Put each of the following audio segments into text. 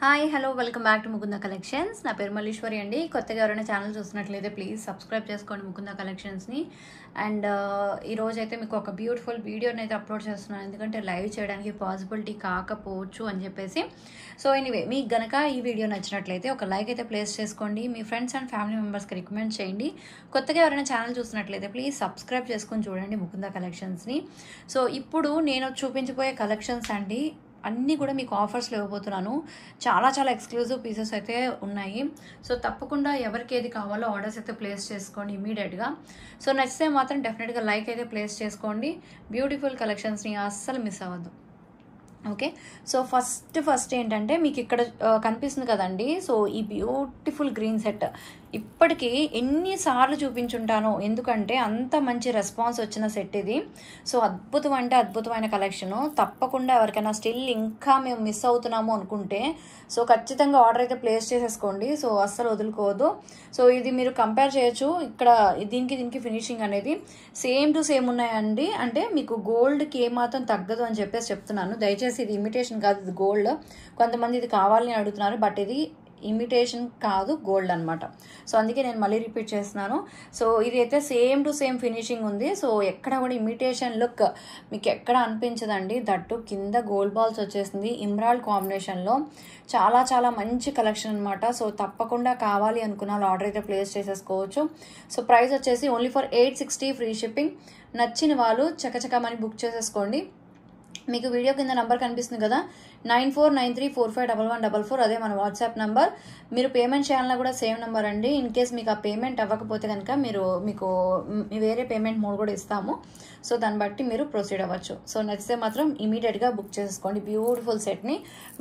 Hi hello welcome back to Mukunda collections. నా పేరు మల్లీశ్వరి అండి. కొత్తగా ఎవరైనా ఛానల్ చూస్తున్నట్లయితే ప్లీజ్ సబ్స్క్రైబ్ చేసుకోండి ముకుంద కలెక్షన్స్ని. అండ్ ఈరోజు అయితే మీకు ఒక బ్యూటిఫుల్ వీడియోని అయితే అప్లోడ్ చేస్తున్నాను, ఎందుకంటే లైవ్ చేయడానికి పాసిబిలిటీ కాకపోవచ్చు అని చెప్పేసి. సో ఎనీవే, మీకు గనక ఈ వీడియో నచ్చినట్లయితే ఒక లైక్ అయితే ప్లేస్ చేసుకోండి, మీ ఫ్రెండ్స్ అండ్ ఫ్యామిలీ మెంబర్స్కి రికమెండ్ చేయండి. కొత్తగా ఎవరైనా ఛానల్ చూస్తున్నట్లయితే ప్లీజ్ సబ్స్క్రైబ్ చేసుకొని చూడండి ముకుంద కలెక్షన్స్ని. సో ఇప్పుడు నేను చూపించబోయే కలెక్షన్స్ అండి అన్నీ కూడా మీకు ఆఫర్స్లో ఇవ్వబోతున్నాను. చాలా చాలా ఎక్స్క్లూజివ్ పీసెస్ అయితే ఉన్నాయి. సో తప్పకుండా ఎవరికి ఏది కావాలో ఆర్డర్స్ అయితే ప్లేస్ చేసుకోండి ఇమీడియట్గా. సో నచ్చితే మాత్రం డెఫినెట్గా లైక్ అయితే ప్లేస్ చేసుకోండి. బ్యూటిఫుల్ కలెక్షన్స్ని అస్సలు మిస్ అవ్వద్దు. ఓకే, సో ఫస్ట్ ఏంటంటే మీకు ఇక్కడ కనిపిస్తుంది కదండి. సో ఈ బ్యూటిఫుల్ గ్రీన్ సెట్ ఇప్పటికీ ఎన్నిసార్లు చూపించుంటానో, ఎందుకంటే అంత మంచి రెస్పాన్స్ వచ్చిన సెట్ ఇది. సో అద్భుతం అంటే అద్భుతమైన కలెక్షను. తప్పకుండా ఎవరికైనా స్టిల్ ఇంకా మేము మిస్ అవుతున్నాము అనుకుంటే సో ఖచ్చితంగా ఆర్డర్ అయితే ప్లేస్ చేసేసుకోండి. సో అస్సలు వదులుకోవద్దు. సో ఇది మీరు కంపేర్ చేయొచ్చు. ఇక్కడ దీనికి ఫినిషింగ్ అనేది సేమ్ టు సేమ్ ఉన్నాయండి. అంటే మీకు గోల్డ్కి ఏమాత్రం తగ్గదు అని చెప్పేసి చెప్తున్నాను. దయచేసి ఇది ఇమిటేషన్ కాదు, ఇది గోల్డ్. కొంతమంది ఇది కావాలని అడుగుతున్నారు, బట్ ఇది ఇమిటేషన్ కాదు, గోల్డ్ అనమాట. సో అందుకే నేను మళ్ళీ రిపీట్ చేస్తున్నాను. సో ఇది అయితే సేమ్ టు సేమ్ ఫినిషింగ్ ఉంది. సో ఎక్కడ కూడా ఇమిటేషన్ లుక్ మీకు ఎక్కడ అనిపించదండి. దట్టు కింద గోల్డ్ బాల్స్ వచ్చేసింది ఎమరాల్డ్ కాంబినేషన్లో. చాలా చాలా మంచి కలెక్షన్ అనమాట. సో తప్పకుండా కావాలి అనుకున్న ఆర్డర్ అయితే ప్లేస్ చేసేసుకోవచ్చు. సో ప్రైస్ వచ్చేసి ఓన్లీ ఫర్ 860 ఫ్రీ షిప్పింగ్. నచ్చిన వాళ్ళు చకచకమని బుక్ చేసేసుకోండి. మీకు వీడియో కింద నెంబర్ కనిపిస్తుంది కదా, 9493451144, అదే మన వాట్సాప్ నెంబర్. మీరు పేమెంట్ చేయాలన్నా కూడా సేమ్ నెంబర్ అండి. ఇన్ కేస్ మీకు ఆ పేమెంట్ అవ్వకపోతే కనుక మీకు వేరే పేమెంట్ మోడ్ కూడా ఇస్తాము. సో దాన్ని బట్టి మీరు ప్రొసీడ్ అవ్వచ్చు. సో నచ్చితే మాత్రం ఇమీడియట్గా బుక్ చేసుకోండి బ్యూటిఫుల్ సెట్ని.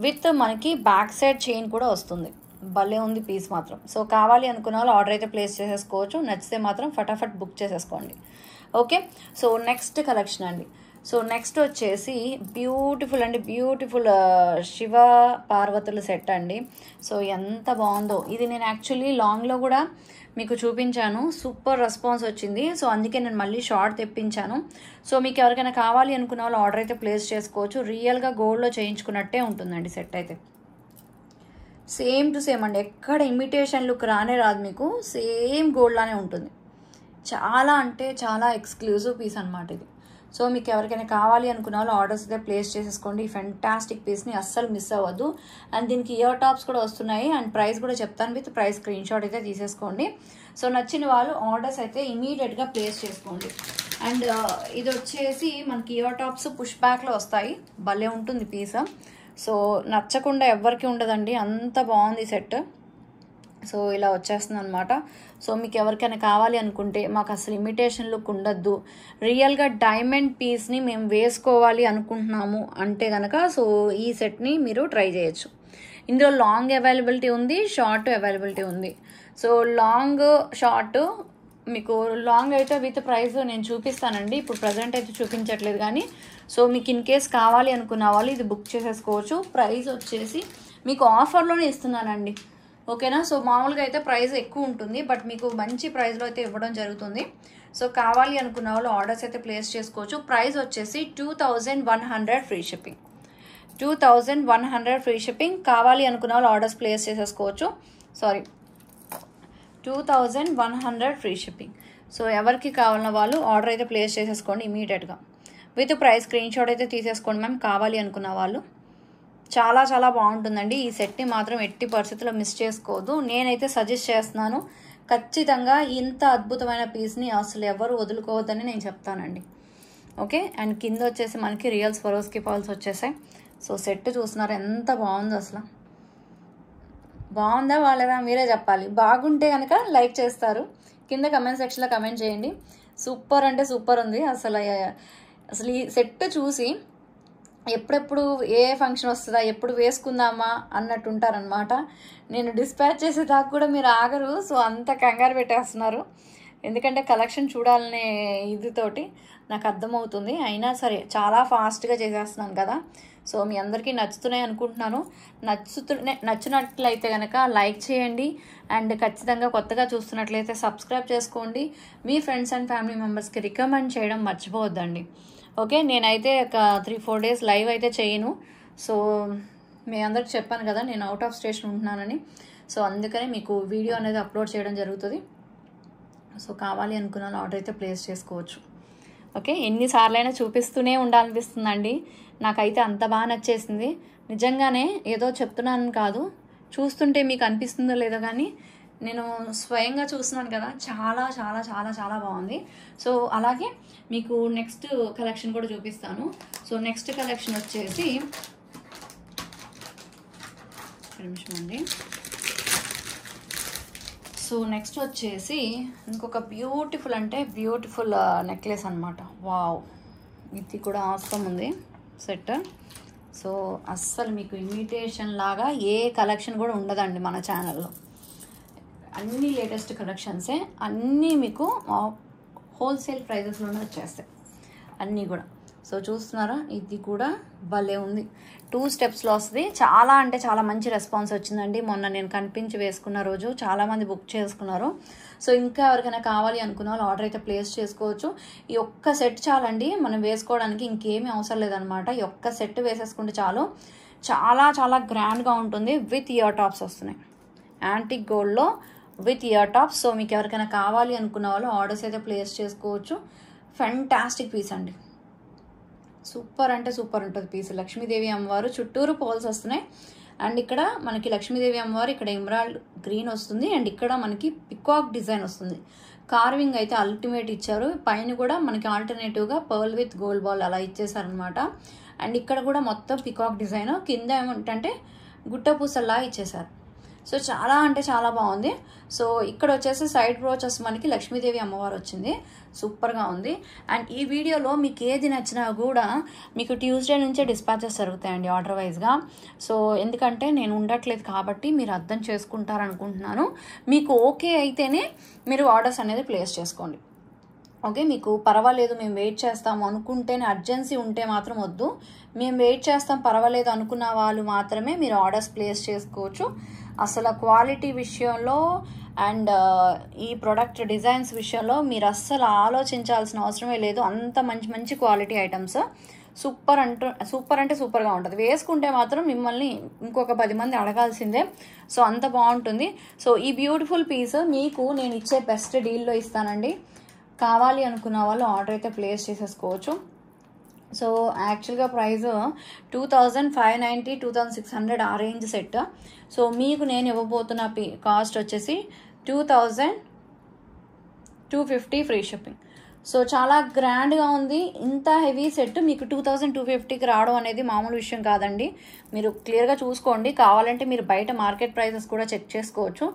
విత్ మనకి బ్యాక్ సైడ్ చైన్ కూడా వస్తుంది. భలే ఉంది పీస్ మాత్రం. సో కావాలి అనుకున్న వాళ్ళు ఆర్డర్ అయితే ప్లేస్ చేసేసుకోవచ్చు. నచ్చితే మాత్రం ఫటాఫట్ బుక్ చేసేసుకోండి. ఓకే, సో నెక్స్ట్ కలెక్షన్ అండి. సో నెక్స్ట్ వచ్చేసి బ్యూటిఫుల్ శివ పార్వతుల సెట్ అండి. సో ఎంత బాగుందో ఇది. నేను యాక్చువల్లీ లాంగ్లో కూడా మీకు చూపించాను, సూపర్ రెస్పాన్స్ వచ్చింది. సో అందుకే నేను మళ్ళీ షార్ట్ తెప్పించాను. సో మీకు ఎవరికైనా కావాలి అనుకున్న వాళ్ళు ఆర్డర్ అయితే ప్లేస్ చేసుకోవచ్చు. రియల్గా గోల్డ్లో చేయించుకున్నట్టే ఉంటుందండి సెట్ అయితే. సేమ్ టు సేమ్ అండి, ఎక్కడ ఇమిటేషన్ లుక్ రానే రాదు మీకు. సేమ్ గోల్డ్ లానే ఉంటుంది. చాలా అంటే చాలా ఎక్స్క్లూజివ్ పీస్ అనమాట ఇది. సో మీకు ఎవరికైనా కావాలి అనుకున్న వాళ్ళు ఆర్డర్స్ అయితే ప్లేస్ చేసేసుకోండి. ఈ ఫెంటాస్టిక్ పీస్ని అస్సలు మిస్ అవ్వద్దు. అండ్ దీనికి ఇయర్ టాప్స్ కూడా వస్తున్నాయి. అండ్ ప్రైస్ కూడా చెప్తాను, విత్ ప్రైస్ స్క్రీన్ షాట్ అయితే తీసేసుకోండి. సో నచ్చిన వాళ్ళు ఆర్డర్స్ అయితే ఇమీడియట్గా ప్లేస్ చేసుకోండి. అండ్ ఇది వచ్చేసి మనకి ఇయర్ టాప్స్ పుష్ బ్యాక్లో వస్తాయి. భలే ఉంటుంది పీస్. సో నచ్చకుండా ఎవ్వరికి ఉండదండి, అంత బాగుంది సెట్. సో ఇలా వచ్చేస్తుంది అనమాట. సో మీకు ఎవరికైనా కావాలి అనుకుంటే, మాకు అసలు ఇమిటేషన్ లుక్ ఉండద్దు, రియల్గా డైమండ్ పీస్ని మేము వేసుకోవాలి అనుకుంటున్నాము అంటే కనుక సో ఈ సెట్ని మీరు ట్రై చేయొచ్చు. ఇందులో లాంగ్ అవైలబిలిటీ ఉంది, షార్ట్ అవైలబిలిటీ ఉంది. సో షార్ట్ మీకు లాంగ్ అయితే విత్ ప్రైస్ నేను చూపిస్తానండి. ఇప్పుడు ప్రజెంట్ అయితే చూపించట్లేదు, కానీ సో మీకు ఇన్ కేస్ కావాలి అనుకున్న వాళ్ళు ఇది బుక్ చేసేసుకోవచ్చు. ప్రైస్ వచ్చేసి మీకు ఆఫర్లోనే ఇస్తున్నానండి, ఓకేనా. సో మామూలుగా అయితే ప్రైస్ ఎక్కువ ఉంటుంది, బట్ మీకు మంచి ప్రైస్లో అయితే ఇవ్వడం జరుగుతుంది. సో కావాలి అనుకున్న వాళ్ళు ఆర్డర్స్ అయితే ప్లేస్ చేసుకోవచ్చు. ప్రైస్ వచ్చేసి 2100 ఫ్రీ షిప్పింగ్. 2100 free shipping. కావాలి అనుకున్న వాళ్ళు ఆర్డర్స్ ప్లేస్ చేసేసుకోవచ్చు. 2100 ఫ్రీ షిప్పింగ్. సో ఎవరికి కావాలన్న వాళ్ళు ఆర్డర్ అయితే ప్లేస్ చేసేసుకోండి ఇమీడియట్గా. విత్ ప్రైస్ స్క్రీన్ షాట్ అయితే తీసేసుకోండి మ్యామ్, కావాలి అనుకున్న వాళ్ళు. చాలా చాలా బాగుంటుందండి. ఈ సెట్ని మాత్రం ఎట్టి పరిస్థితుల్లో మిస్ చేసుకోవద్దు. నేనైతే సజెస్ట్ చేస్తున్నాను ఖచ్చితంగా. ఇంత అద్భుతమైన పీస్ని అసలు ఎవరు వదులుకోవద్దని నేను చెప్తానండి. ఓకే, అండ్ కింద వచ్చేసి మనకి రియల్ స్వరోస్కి పాల్స్ వచ్చేసాయి. సో సెట్ చూస్తున్నారు ఎంత బాగుందో. అసలు బాగుందా బాగాలేదా మీరే చెప్పాలి. బాగుంటే కనుక లైక్ చేస్తారు, కింద కమెంట్ సెక్షన్లో కమెంట్ చేయండి. సూపర్ అంటే సూపర్ ఉంది. అసలు ఈ సెట్ చూసి ఎప్పుడెప్పుడు ఏ ఫంక్షన్ వస్తుందా, ఎప్పుడు వేసుకుందామా అన్నట్టు ఉంటారనమాట. నేను డిస్పాచ్ చేసేదాకా కూడా మీరు ఆగరు. సో అంత కంగారు పెట్టేస్తున్నారు, ఎందుకంటే కలెక్షన్ చూడాలనే ఇదితోటి నాకు అర్థమవుతుంది. అయినా సరే చాలా ఫాస్ట్గా చేసేస్తున్నాను కదా. సో మీ అందరికీ నచ్చుతున్నాయి అనుకుంటున్నాను. నచ్చినట్లయితే కనుక లైక్ చేయండి. అండ్ ఖచ్చితంగా కొత్తగా చూస్తున్నట్లయితే సబ్స్క్రైబ్ చేసుకోండి. మీ ఫ్రెండ్స్ అండ్ ఫ్యామిలీ మెంబర్స్కి రికమెండ్ చేయడం మర్చిపోవద్దండి. ఓకే, నేనైతే ఒక 3-4 డేస్ లైవ్ అయితే చేయను. సో మీ అందరికి చెప్పాను కదా నేను అవుట్ ఆఫ్ స్టేషన్ ఉంటున్నానని. సో అందుకని మీకు వీడియో అనేది అప్లోడ్ చేయడం జరుగుతుంది. సో కావాలి అనుకున్న ఆర్డర్ అయితే ప్లేస్ చేసుకోవచ్చు. ఓకే, ఎన్నిసార్లు అయినా చూపిస్తూనే ఉండాలనిపిస్తుందండి. నాకైతే అంత బాగా నచ్చేసింది. నిజంగానే ఏదో చెప్తున్నాను కాదు, చూస్తుంటే మీకు అనిపిస్తుందో లేదో కానీ నేను స్వయంగా చూస్తున్నాను కదా, చాలా చాలా చాలా చాలా బాగుంది. సో అలాగే మీకు నెక్స్ట్ కలెక్షన్ కూడా చూపిస్తాను. సో నెక్స్ట్ కలెక్షన్ వచ్చేసి నిమిషం అండి. సో నెక్స్ట్ వచ్చేసి ఇంకొక బ్యూటిఫుల్ అంటే బ్యూటిఫుల్ నెక్లెస్ అనమాట. వావ్, ఇది కూడా ఆసం ఉంది సెట్. సో అస్సలు మీకు ఇమిటేషన్ లాగా ఏ కలెక్షన్ కూడా ఉండదండి మన ఛానల్లో. అన్నీ లేటెస్ట్ కలెక్షన్సే, అన్నీ మీకు హోల్సేల్ ప్రైజెస్లోనే వచ్చేస్తాయి అన్నీ కూడా. సో చూస్తున్నారా, ఇది కూడా భలే ఉంది. 2 స్టెప్స్లో వస్తుంది. చాలా అంటే చాలా మంచి రెస్పాన్స్ వచ్చిందండి. మొన్న నేను కనిపించి వేసుకున్న రోజు చాలామంది బుక్ చేసుకున్నారు. సో ఇంకా ఎవరికైనా కావాలి అనుకున్న వాళ్ళు ఆర్డర్ అయితే ప్లేస్ చేసుకోవచ్చు. ఈ ఒక్క సెట్ చాలండి మనం వేసుకోవడానికి, ఇంకేమీ అవసరం లేదనమాట. ఈ ఒక్క సెట్ వేసేసుకుంటే చాలు. చాలా చాలా గ్రాండ్గా ఉంటుంది. విత్ ఇయర్ టాప్స్ వస్తున్నాయి, యాంటిక్ గోల్డ్లో విత్ ఇయర్ టాప్స్. సో మీకు ఎవరికైనా కావాలి అనుకున్న వాళ్ళు ఆర్డర్స్ అయితే ప్లేస్ చేసుకోవచ్చు. ఫెంటాస్టిక్ పీస్ అండి, సూపర్ అంటే సూపర్ ఉంటుంది పీస్. లక్ష్మీదేవి అమ్మవారు చుట్టూరు పోల్స్ వస్తున్నాయి. అండ్ ఇక్కడ మనకి లక్ష్మీదేవి అమ్మవారు ఇక్కడ ఎమరాల్డ్ గ్రీన్ వస్తుంది. అండ్ ఇక్కడ మనకి పికాక్ డిజైన్ వస్తుంది. కార్వింగ్ అయితే అల్టిమేట్ ఇచ్చారు. పైన కూడా మనకి ఆల్టర్నేటివ్గా పర్ల్ విత్ గోల్డ్ బాల్ అలా ఇచ్చేసారనమాట. అండ్ ఇక్కడ కూడా మొత్తం పికాక్ డిజైన్, కింద ఏమంటే గుట్ట పూసల్లా ఇచ్చేసారు. సో చాలా అంటే చాలా బాగుంది. సో ఇక్కడ వచ్చేసి సైడ్ బ్రోచెస్ మనకి లక్ష్మీదేవి అమ్మవారు వచ్చింది, సూపర్గా ఉంది. అండ్ ఈ వీడియోలో మీకు ఏది నచ్చినా కూడా మీకు ట్యూస్డే నుంచే డిస్పాచెస్ జరుగుతాయండి ఆర్డర్ వైజ్గా. సో ఎందుకంటే నేను ఉండట్లేదు కాబట్టి మీరు అర్థం చేసుకుంటారనుకుంటున్నాను. మీకు ఓకే అయితేనే మీరు ఆర్డర్స్ అనేది ప్లేస్ చేసుకోండి. ఓకే, మీకు పర్వాలేదు మేము వెయిట్ చేస్తాము అనుకుంటేనే, అర్జెన్సీ ఉంటే మాత్రం వద్దు. మేము వెయిట్ చేస్తాం పర్వాలేదు అనుకున్న వాళ్ళు మాత్రమే మీరు ఆర్డర్స్ ప్లేస్ చేసుకోవచ్చు. అసలు క్వాలిటీ విషయంలో అండ్ ఈ ప్రోడక్ట్ డిజైన్స్ విషయంలో మీరు అస్సలు ఆలోచించాల్సిన అవసరమే లేదు. అంత మంచి మంచి క్వాలిటీ ఐటమ్స్, సూపర్ అంటే సూపర్గా ఉంటుంది. వేసుకుంటే మాత్రం మిమ్మల్ని ఇంకొక 10 మంది అడగాల్సిందే. సో అంత బాగుంటుంది. సో ఈ బ్యూటిఫుల్ పీస్ మీకు నేను ఇచ్చే బెస్ట్ డీల్లో ఇస్తానండి. కావాలి అనుకున్న వాళ్ళు ఆర్డర్ అయితే ప్లేస్ చేసేసుకోవచ్చు. సో యాక్చువల్గా ప్రైస్ 2590, 2600 ఆ రేంజ్ సెట్. సో మీకు నేను ఇవ్వబోతున్న కాస్ట్ వచ్చేసి 2250 ఫ్రీ షిప్పింగ్. సో చాలా గ్రాండ్గా ఉంది. ఇంత హెవీ సెట్ మీకు 2250కి రావడం అనేది మామూలు విషయం కాదండి. మీరు క్లియర్గా చూసుకోండి. కావాలంటే మీరు బయట మార్కెట్ ప్రైజెస్ కూడా చెక్ చేసుకోవచ్చు.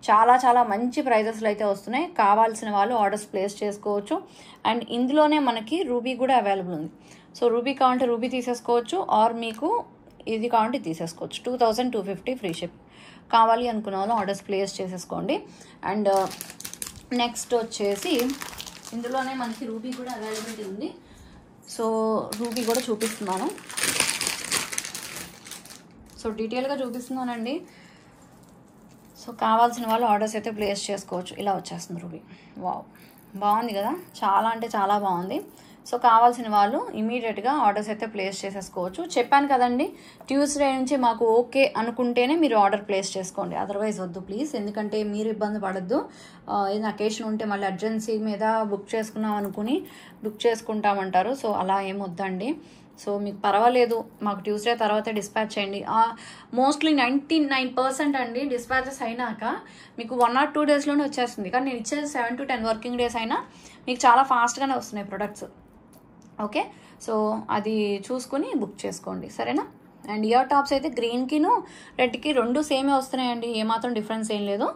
చాలా చాలా మంచి ప్రైజెస్లో అయితే వస్తున్నాయి. కావాల్సిన వాళ్ళు ఆర్డర్స్ ప్లేస్ చేసుకోవచ్చు. అండ్ ఇందులోనే మనకి రూబీ కూడా అవైలబుల్ ఉంది. సో రూబీ కావాలంటే రూబీ తీసేసుకోవచ్చు, ఆర్ మీకు ఇది కావాలంటే తీసేసుకోవచ్చు. 2250 ఫ్రీ షిప్. కావాలి అనుకున్న వాళ్ళు ఆర్డర్స్ ప్లేస్ చేసేసుకోండి. అండ్ నెక్స్ట్ వచ్చేసి ఇందులోనే మనకి రూబీ కూడా అవైలబిలిటీ ఉంది. సో రూబీ కూడా చూపిస్తున్నాను. సో డీటెయిల్గా చూపిస్తున్నానండి. సో కావాల్సిన వాళ్ళు ఆర్డర్స్ అయితే ప్లేస్ చేసుకోవచ్చు. ఇలా వచ్చేస్తుంది రూబీ. వావ్, బాగుంది కదా, చాలా అంటే చాలా బాగుంది. సో కావాల్సిన వాళ్ళు ఇమీడియట్గా ఆర్డర్స్ అయితే ప్లేస్ చేసేసుకోవచ్చు. చెప్పాను కదండి, ట్యూస్డే నుంచి మాకు ఓకే అనుకుంటేనే మీరు ఆర్డర్ ప్లేస్ చేసుకోండి, అదర్వైజ్ వద్దు ప్లీజ్. ఎందుకంటే మీరు ఇబ్బంది పడద్దు. ఏదైనా అకేషన్ ఉంటే మళ్ళీ అర్జెన్సీ మీద బుక్ చేసుకున్నాం అనుకుని బుక్ చేసుకుంటామంటారు. సో అలా ఏం వద్దండి. సో మీకు పర్వాలేదు మాకు ట్యూస్డే తర్వాత డిస్పాచ్ చేయండి. మోస్ట్లీ 99% అండి డిస్పాచెస్ అయినాక మీకు 1 or 2 డేస్లోనే వచ్చేస్తుంది. కానీ నేను ఇచ్చేది 7 to 10 వర్కింగ్ డేస్ అయినా మీకు చాలా ఫాస్ట్గానే వస్తున్నాయి ప్రొడక్ట్స్. ఓకే, సో అది చూసుకుని బుక్ చేసుకోండి, సరేనా. అండ్ ఇయర్ టాప్స్ అయితే గ్రీన్కిను రెడ్కి 2 సేమే వస్తున్నాయండి. ఏమాత్రం డిఫరెన్స్ ఏం లేదు.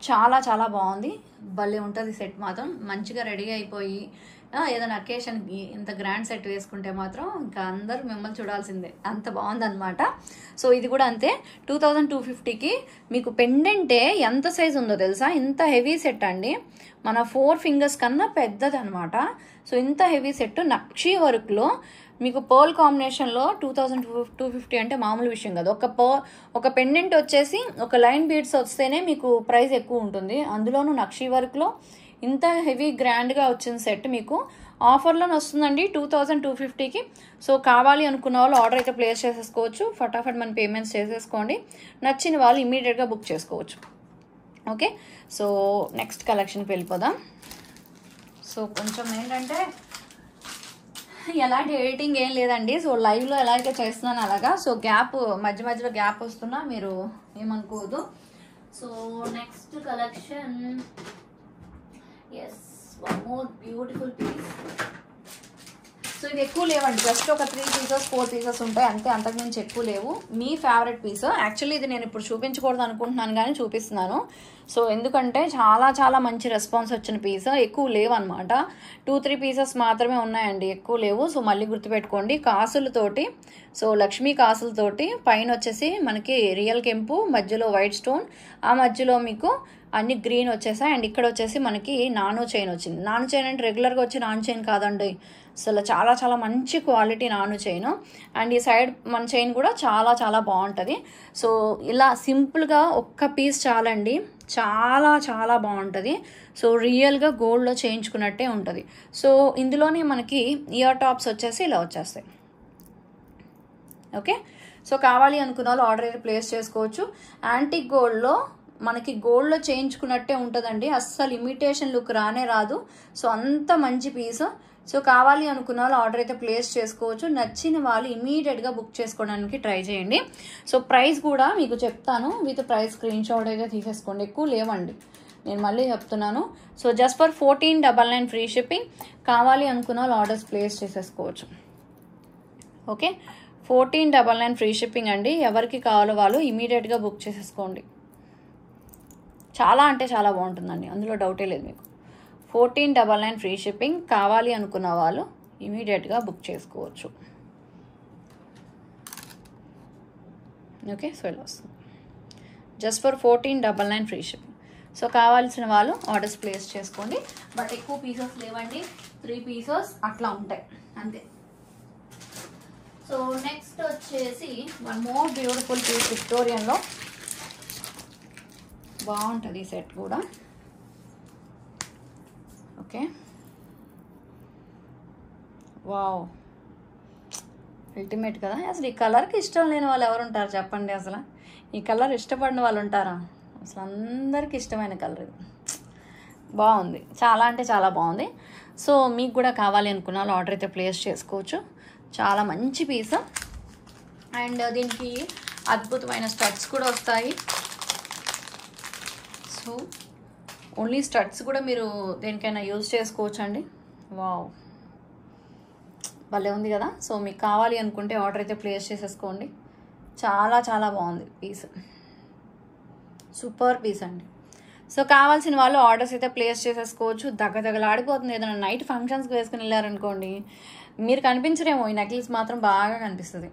చాలా చాలా బాగుంది, భలే ఉంటుంది సెట్ మాత్రం. మంచిగా రెడీ అయిపోయి ఏదైనా అకేషన్కి ఇంత గ్రాండ్ సెట్ వేసుకుంటే మాత్రం ఇంకా అందరూ మిమ్మల్ని చూడాల్సిందే, అంత బాగుందన్నమాట. సో ఇది కూడా అంతే. 2250కి మీకు పెండెంటే ఎంత సైజు ఉందో తెలుసా? ఇంత హెవీ సెట్ అండి, మన 4 ఫింగర్స్ కన్నా పెద్దది అనమాట. సో ఇంత హెవీ సెట్ నక్షీ వర్క్లో మీకు పర్ల్ కాంబినేషన్లో 2250 అంటే మామూలు విషయం కాదు. ఒక పెండెంట్ వచ్చేసి ఒక లైన్ బీడ్స్ వస్తేనే మీకు ప్రైస్ ఎక్కువ ఉంటుంది. అందులోనూ నక్షీ వర్క్లో ఇంత హెవీ గ్రాండ్గా వచ్చిన సెట్ మీకు ఆఫర్లోనే వస్తుందండి 2250కి. సో కావాలి అనుకున్న వాళ్ళు ఆర్డర్ అయితే ప్లేస్ చేసేసుకోవచ్చు. ఫటాఫట్ మన పేమెంట్స్ చేసేసుకోండి. నచ్చిన వాళ్ళు ఇమీడియట్గా బుక్ చేసుకోవచ్చు. ఓకే, సో నెక్స్ట్ కలెక్షన్కి వెళ్ళిపోదాం. సో కొంచెం ఏంటంటే ఎలాంటి ఎడిటింగ్ ఏం లేదండి. సో లైవ్లో ఎలా అయితే చేస్తున్నాను అలాగా. సో గ్యాప్ మధ్య మధ్యలో గ్యాప్ వస్తున్నా మీరు ఏమనుకోవద్దు. So next collection, yes, one more beautiful piece. So ఇది ఎక్కువ లేవండి, జస్ట్ ఒక 3 పీసెస్ 4 పీసెస్ ఉంటాయి అంతే, అంతకుమించి ఎక్కువ లేవు. మీ ఫేవరెట్ పీస్. యాక్చువల్లీ ఇది నేను ఇప్పుడు చూపించకూడదు అనుకుంటున్నాను కానీ చూపిస్తున్నాను. సో ఎందుకంటే చాలా చాలా మంచి రెస్పాన్స్ వచ్చిన పీస్. ఎక్కువ లేవు అనమాట, 2-3 పీసెస్ మాత్రమే ఉన్నాయండి, ఎక్కువ లేవు. సో మళ్ళీ గుర్తుపెట్టుకోండి, కాసులతోటి, సో లక్ష్మీ కాసులతోటి, పైన వచ్చేసి మనకి రియల్ కెంపు, మధ్యలో వైట్ స్టోన్, ఆ మధ్యలో మీకు అన్ని గ్రీన్ వచ్చేసాయి. అండ్ ఇక్కడ వచ్చేసి మనకి నానో చైన్ వచ్చింది. నానో చైన్ అంటే రెగ్యులర్గా వచ్చి నానో చైన్ కాదండి, అసలు చాలా చాలా మంచి క్వాలిటీ నాను చైన్. అండ్ ఈ సైడ్ మన చైన్ కూడా చాలా చాలా బాగుంటుంది. సో ఇలా సింపుల్గా ఒక్క పీస్ చాలండి, చాలా చాలా బాగుంటుంది. సో రియల్గా గోల్డ్లో చేయించుకున్నట్టే ఉంటుంది. సో ఇందులోనే మనకి ఇయర్ టాప్స్ వచ్చేసి ఇలా వచ్చేస్తాయి. ఓకే, సో కావాలి అనుకున్న వాళ్ళు ఆర్డర్ అయితే ప్లేస్ చేసుకోవచ్చు. యాంటిక్ గోల్డ్లో మనకి గోల్డ్లో చేయించుకున్నట్టే ఉంటుందండి, అస్సలు ఇమిటేషన్ లుక్ రానే రాదు. సో అంత మంచి పీస్. సో కావాలి అనుకున్న వాళ్ళు ఆర్డర్ అయితే ప్లేస్ చేసుకోవచ్చు. నచ్చిన వాళ్ళు ఇమీడియట్గా బుక్ చేసుకోవడానికి ట్రై చేయండి. సో ప్రైస్ కూడా మీకు చెప్తాను, విత్ ప్రైస్ స్క్రీన్ షాట్ అయితే తీసేసుకోండి. ఎక్కువ లేవండి, నేను మళ్ళీ చెప్తున్నాను. So just for 1499 free shipping. కావాలి అనుకున్న వాళ్ళు ఆర్డర్స్ ప్లేస్ చేసేసుకోవచ్చు. ఓకే, 1499 ఫ్రీ షిప్పింగ్ అండి. ఎవరికి కావాలో వాళ్ళు ఇమీడియట్గా బుక్ చేసేసుకోండి. చాలా అంటే చాలా బాగుంటుందండి, అందులో డౌటే లేదు మీకు. 1499 ఫ్రీ షిప్పింగ్. కావాలి అనుకున్న వాళ్ళు ఇమీడియట్గా బుక్ చేసుకోవచ్చు. ఓకే, సో ఇలా వస్తుంది, just for 1499 free shipping. So కావాల్సిన వాళ్ళు ఆర్డర్స్ ప్లేస్ చేసుకోండి. బట్ ఎక్కువ పీసెస్ లేవండి, 3 పీసెస్ అట్లా ఉంటాయి అంతే. సో నెక్స్ట్ వచ్చేసి వన్ మోర్ బ్యూటిఫుల్ పీస్, విక్టోరియన్లో బాగుంటుంది ఈ సెట్ కూడా. ఓకే, వావ్, అల్టిమేట్ కదా. అసలు ఈ కలర్కి ఇష్టం లేని వాళ్ళు ఎవరు ఉంటారు చెప్పండి? అసలు ఈ కలర్ ఇష్టపడిన వాళ్ళు ఉంటారా? అసలు అందరికీ ఇష్టమైన కలర్ ఇది. బాగుంది, చాలా అంటే చాలా బాగుంది. సో మీకు కూడా కావాలి అనుకున్న వాళ్ళు ఆర్డర్ అయితే ప్లేస్ చేసుకోవచ్చు. చాలా మంచి పీస్. అండ్ దీనికి అద్భుతమైన స్టడ్స్ కూడా వస్తాయి. సో ఓన్లీ స్టడ్స్ కూడా మీరు దేనికైనా యూజ్ చేసుకోవచ్చు అండి. వావ్, భలే ఉంది కదా. సో మీకు కావాలి అనుకుంటే ఆర్డర్ అయితే ప్లేస్ చేసేసుకోండి. చాలా చాలా బాగుంది పీస్, సూపర్ పీస్ అండి. సో కావాల్సిన వాళ్ళు ఆర్డర్స్ అయితే ప్లేస్ చేసేసుకోవచ్చు. దగ్గరలాడిపోతుంది. ఏదైనా నైట్ ఫంక్షన్స్కి వేసుకుని వెళ్ళారనుకోండి, మీరు కనిపించరేమో, ఈ నెక్లెస్ మాత్రం బాగా కనిపిస్తుంది,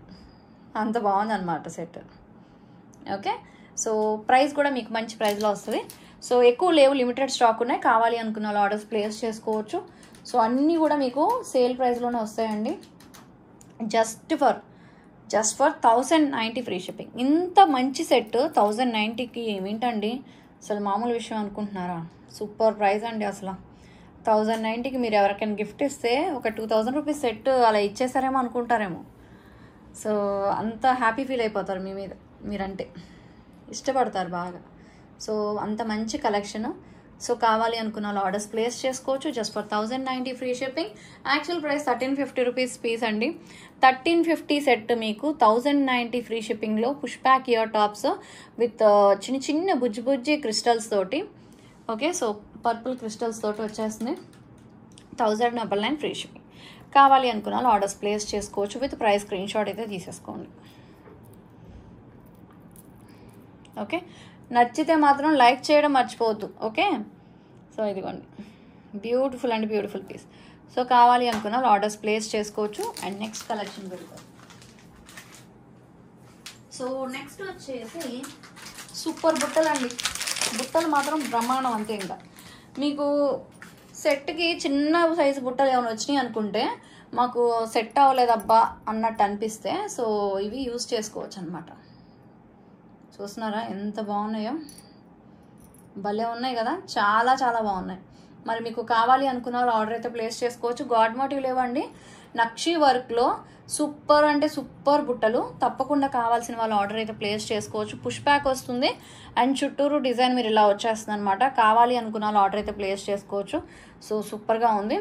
అంత బాగుంది అనమాట సెట్. ఓకే, సో ప్రైస్ కూడా మీకు మంచి ప్రైస్లో వస్తుంది. సో ఎక్కువ లేవు, లిమిటెడ్ స్టాక్ ఉన్నాయి. కావాలి అనుకున్న వాళ్ళు ఆర్డర్స్ ప్లేస్ చేసుకోవచ్చు. సో అన్నీ కూడా మీకు సేల్ ప్రైస్లోనే వస్తాయండి. Just for 1090 free shipping. ఇంత మంచి సెట్ 1090కి ఏమిటండి, అసలు మామూలు విషయం అనుకుంటున్నారా? సూపర్ ప్రైస్ అండి. అసలు 1090కి మీరు ఎవరికైనా గిఫ్ట్ ఇస్తే ఒక 2000 రూపీస్ సెట్ అలా ఇచ్చేసారేమో అనుకుంటారేమో. సో అంత హ్యాపీ ఫీల్ అయిపోతారు మీ మీద, మీరంటే ఇష్టపడతారు బాగా. సో అంత మంచి కలెక్షన్. సో కావాలి అనుకున్న వాళ్ళు ఆర్డర్స్ ప్లేస్ చేసుకోవచ్చు. Just for 1090 free shipping. Actual price 1350 rupees piece అండి. 1350 సెట్ మీకు 1090 ఫ్రీ షిప్పింగ్లో push back ear tops with చిన్న చిన్న బుజ్జి క్రిస్టల్స్ తోటి. ఓకే, సో పర్పుల్ క్రిస్టల్స్ తోటి వచ్చేస్తుంది. 1099 ఫ్రీ షిప్పింగ్. కావాలి అనుకున్న వాళ్ళు ఆర్డర్స్ ప్లేస్ చేసుకోవచ్చు. విత్ ప్రైస్ స్క్రీన్ షాట్ అయితే తీసేసుకోండి. ఓకే, నచ్చితే మాత్రం లైక్ చేయడం మర్చిపోవద్దు. ఓకే, సో ఇదిగోండి, beautiful and beautiful piece. So కావాలి అనుకున్న వాళ్ళు ఆర్డర్స్ ప్లేస్ చేసుకోవచ్చు. అండ్ నెక్స్ట్ కలెక్షన్ పెడతాం. సో నెక్స్ట్ వచ్చేసి సూపర్ బుట్టలు అండి. బుట్టలు మాత్రం బ్రహ్మాండం అంతే. ఇంకా మీకు సెట్కి చిన్న సైజు బుట్టలు ఏమైనా వచ్చినాయి అనుకుంటే మాకు సెట్ అవ్వలేదబ్బా అన్నట్టు అనిపిస్తే సో ఇవి యూజ్ చేసుకోవచ్చు అనమాట. చూస్తున్నారా ఎంత బాగున్నాయో, భలే ఉన్నాయి కదా, చాలా చాలా బాగున్నాయి. మరి మీకు కావాలి అనుకున్న వాళ్ళు ఆర్డర్ అయితే ప్లేస్ చేసుకోవచ్చు. గాడ్ మోటివ్ లేవండి, నక్షి వర్క్లో సూపర్ అంటే సూపర్ బుట్టలు. తప్పకుండా కావాల్సిన వాళ్ళు ఆర్డర్ అయితే ప్లేస్ చేసుకోవచ్చు. పుష్ బ్యాక్ వస్తుంది అండ్ చుట్టూరు డిజైన్ మీరు ఇలా వచ్చేస్తుంది అనమాట. కావాలి అనుకున్న వాళ్ళు ఆర్డర్ అయితే ప్లేస్ చేసుకోవచ్చు. సో సూపర్గా ఉంది,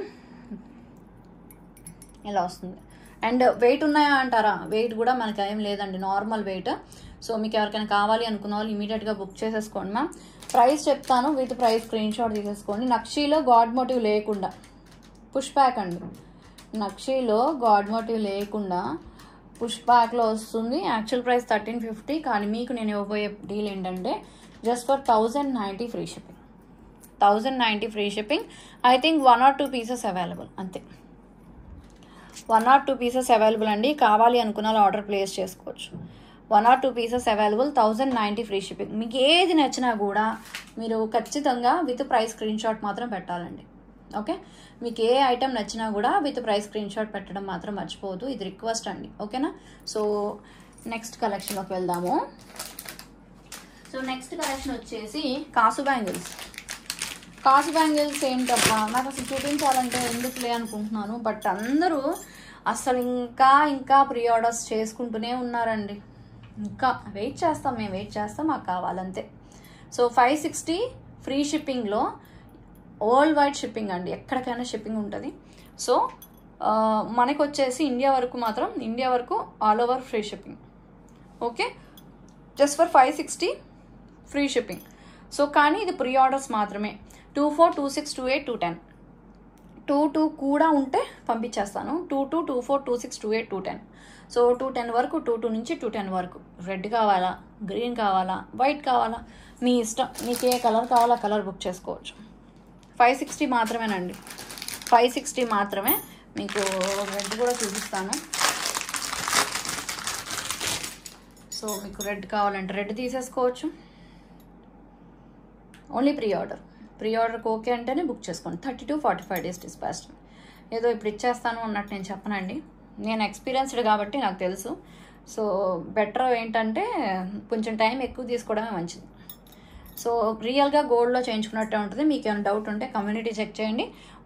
ఇలా వస్తుంది. అండ్ వెయిట్ ఉన్నాయా అంటారా, వెయిట్ కూడా మనకి ఏం లేదండి, నార్మల్ వెయిట్. సో మీకు ఎవరికైనా కావాలి అనుకున్న వాళ్ళు ఇమీడియట్గా బుక్ చేసేసుకోండి మ్యామ్. ప్రైస్ చెప్తాను, విత్ ప్రైస్ స్క్రీన్ షాట్ తీసేసుకోండి. నక్షీలో గాడ్ మోటివ్ లేకుండా పుష్ బ్యాక్ అండి, నక్షీలో గాడ్ మోటివ్ లేకుండా పుష్ బ్యాక్లో వస్తుంది. యాక్చువల్ ప్రైస్ 1350, కానీ మీకు నేను ఇవ్వబోయే డీల్ ఏంటంటే just for 1090 free shipping. 1090 free shipping. I think 1 or 2 pieces available, అంతే. 1 or 2 పీసెస్ అవైలబుల్ అండి. కావాలి అనుకున్న వాళ్ళు ఆర్డర్ ప్లేస్ చేసుకోవచ్చు. 1 or 2 pieces available, 1090 free shipping. మీకు ఏది నచ్చినా కూడా మీరు ఖచ్చితంగా విత్ ప్రైస్ స్క్రీన్ షాట్ మాత్రం పెట్టాలండి. ఓకే, మీకు ఏ ఐటమ్ నచ్చినా కూడా విత్ ప్రైస్ స్క్రీన్ షాట్ పెట్టడం మాత్రం మర్చిపోవద్దు, ఇది రిక్వెస్ట్ అండి. ఓకేనా? సో నెక్స్ట్ కలెక్షన్లోకి వెళ్దాము. సో నెక్స్ట్ కలెక్షన్ వచ్చేసి కాసు బ్యాంగిల్స్. కాసు బ్యాంగిల్స్ ఏంటబ్బా, నాకు అసలు చూపించాలంటే ఎందుకులే అనుకుంటున్నాను, బట్ అందరూ అసలు ఇంకా ప్రీ ఆర్డర్స్ చేసుకుంటూనే ఉన్నారండి. ఇంకా వెయిట్ చేస్తాం, మేము వెయిట్ చేస్తాం, మాకు కావాలంతే. సో 560 ఫ్రీ షిప్పింగ్లో వరల్డ్ వైడ్ షిప్పింగ్ అండి, ఎక్కడికైనా షిప్పింగ్ ఉంటుంది. సో మనకు వచ్చేసి ఇండియా వరకు all over free shipping. Okay, just for 560 free shipping. So కానీ ఇది ప్రీ ఆర్డర్స్ మాత్రమే. 24, 26, 28, 210, 22 కూడా ఉంటే పంపించేస్తాను. 22, 24, 26, 28, 210. సో 210 వరకు, 22 నుంచి 210 వరకు. రెడ్ కావాలా, గ్రీన్ కావాలా, వైట్ కావాలా, మీ ఇష్టం. మీకు ఏ కలర్ కావాలా కలర్ బుక్ చేసుకోవచ్చు. 560 మాత్రమేనండి, 560 మాత్రమే. మీకు రెడ్ కూడా చూపిస్తాను. సో మీకు రెడ్ కావాలంటే రెడ్ తీసేసుకోవచ్చు. ఓన్లీ ప్రీ ఆర్డర్కి ఓకే అంటేనే బుక్ చేసుకోండి. 30 to 45 days డిస్పాచ్. ఏదో ఇప్పుడు ఇచ్చేస్తాను అన్నట్టు నేను చెప్పనండి, నేను ఎక్స్పీరియన్స్డ్ కాబట్టి నాకు తెలుసు. సో బెటర్ ఏంటంటే కొంచెం టైం ఎక్కువ తీసుకోవడమే మంచిది. సో రియల్గా గోల్డ్లో చేయించుకున్నట్టే ఉంటుంది. మీకు ఏమైనా డౌట్ ఉంటే కమ్యూనిటీ చెక్ చేయండి.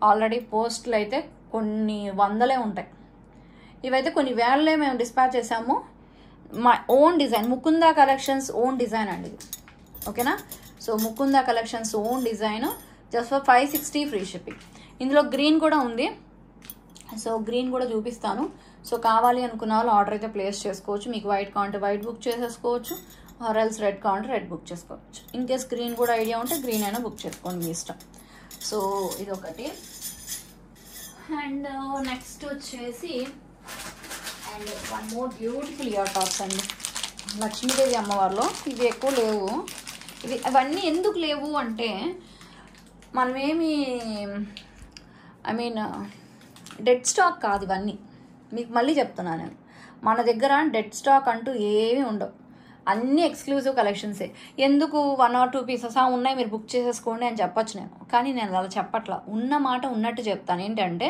ఆల్రెడీ పోస్టులు అయితే కొన్ని వందలే ఉంటాయి, ఇవైతే కొన్ని వేలలే మేము డిస్పాచ్ చేసాము. మా own design, Mukunda collections own design అండి ఇది. ఓకేనా? So Mukunda collections own design, just for 560 free shipping. ఇందులో గ్రీన్ కూడా ఉంది, సో గ్రీన్ కూడా చూపిస్తాను. సో కావాలి అనుకున్న వాళ్ళు ఆర్డర్ అయితే ప్లేస్ చేసుకోవచ్చు. మీకు వైట్ కావాలంటే వైట్ బుక్ చేసేసుకోవచ్చు, ఆర్ ఎల్స్ రెడ్ కావాలంటే రెడ్ బుక్ చేసుకోవచ్చు. ఇన్ కేస్ గ్రీన్ కూడా ఐడియా ఉంటే గ్రీన్ అయినా బుక్ చేసుకోండి, మీ ఇష్టం. సో ఇది ఒకటి. అండ్ నెక్స్ట్ వచ్చేసి and one more beautiful year tops అండి, లక్ష్మీదేవి అమ్మవారిలో. ఇవి ఎక్కువ లేవు, అవన్నీ ఎందుకు లేవు అంటే మనమేమి డెడ్ స్టాక్ కాదు ఇవన్నీ. మీకు మళ్ళీ చెప్తున్నాను నేను, మన దగ్గర డెడ్ స్టాక్ అంటూ ఏమీ ఉండవు, అన్నీ ఎక్స్క్లూజివ్ కలెక్షన్సే. ఎందుకు 1 or 2 పీసెస్ ఉన్నాయి మీరు బుక్ చేసేసుకోండి అని చెప్పచ్చు నేను, కానీ నేను అలా చెప్పట్లా. ఉన్న మాట ఉన్నట్టు చెప్తాను. ఏంటంటే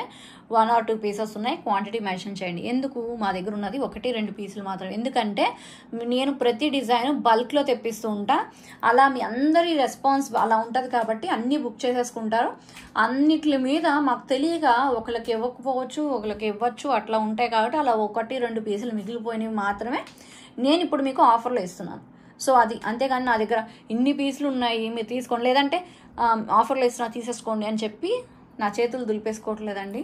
1 or 2 పీసెస్ ఉన్నాయి, క్వాంటిటీ మెన్షన్ చేయండి. ఎందుకు? మా దగ్గర ఉన్నది 1-2 పీసులు మాత్రమే. ఎందుకంటే నేను ప్రతి డిజైన్ బల్క్లో తెప్పిస్తూ ఉంటా, అలా మీ అందరి రెస్పాన్స్ అలా ఉంటుంది కాబట్టి అన్నీ బుక్ చేసేసుకుంటారు. అన్నిటి మీద మాకు తెలియక ఒకరికి ఇవ్వకపోవచ్చు, ఒకరికి ఇవ్వచ్చు, అట్లా ఉంటాయి కాబట్టి అలా 1-2 పీసులు మిగిలిపోయినవి మాత్రమే నేను ఇప్పుడు మీకు ఆఫర్లో ఇస్తున్నాను. సో అది అంతేగాని నా దగ్గర ఇన్ని పీసులు ఉన్నాయి మీరు తీసుకోండి, లేదంటే ఆఫర్లో ఇస్తున్నా తీసేసుకోండి అని చెప్పి నా చేతులు దులిపేసుకోవట్లేదండి.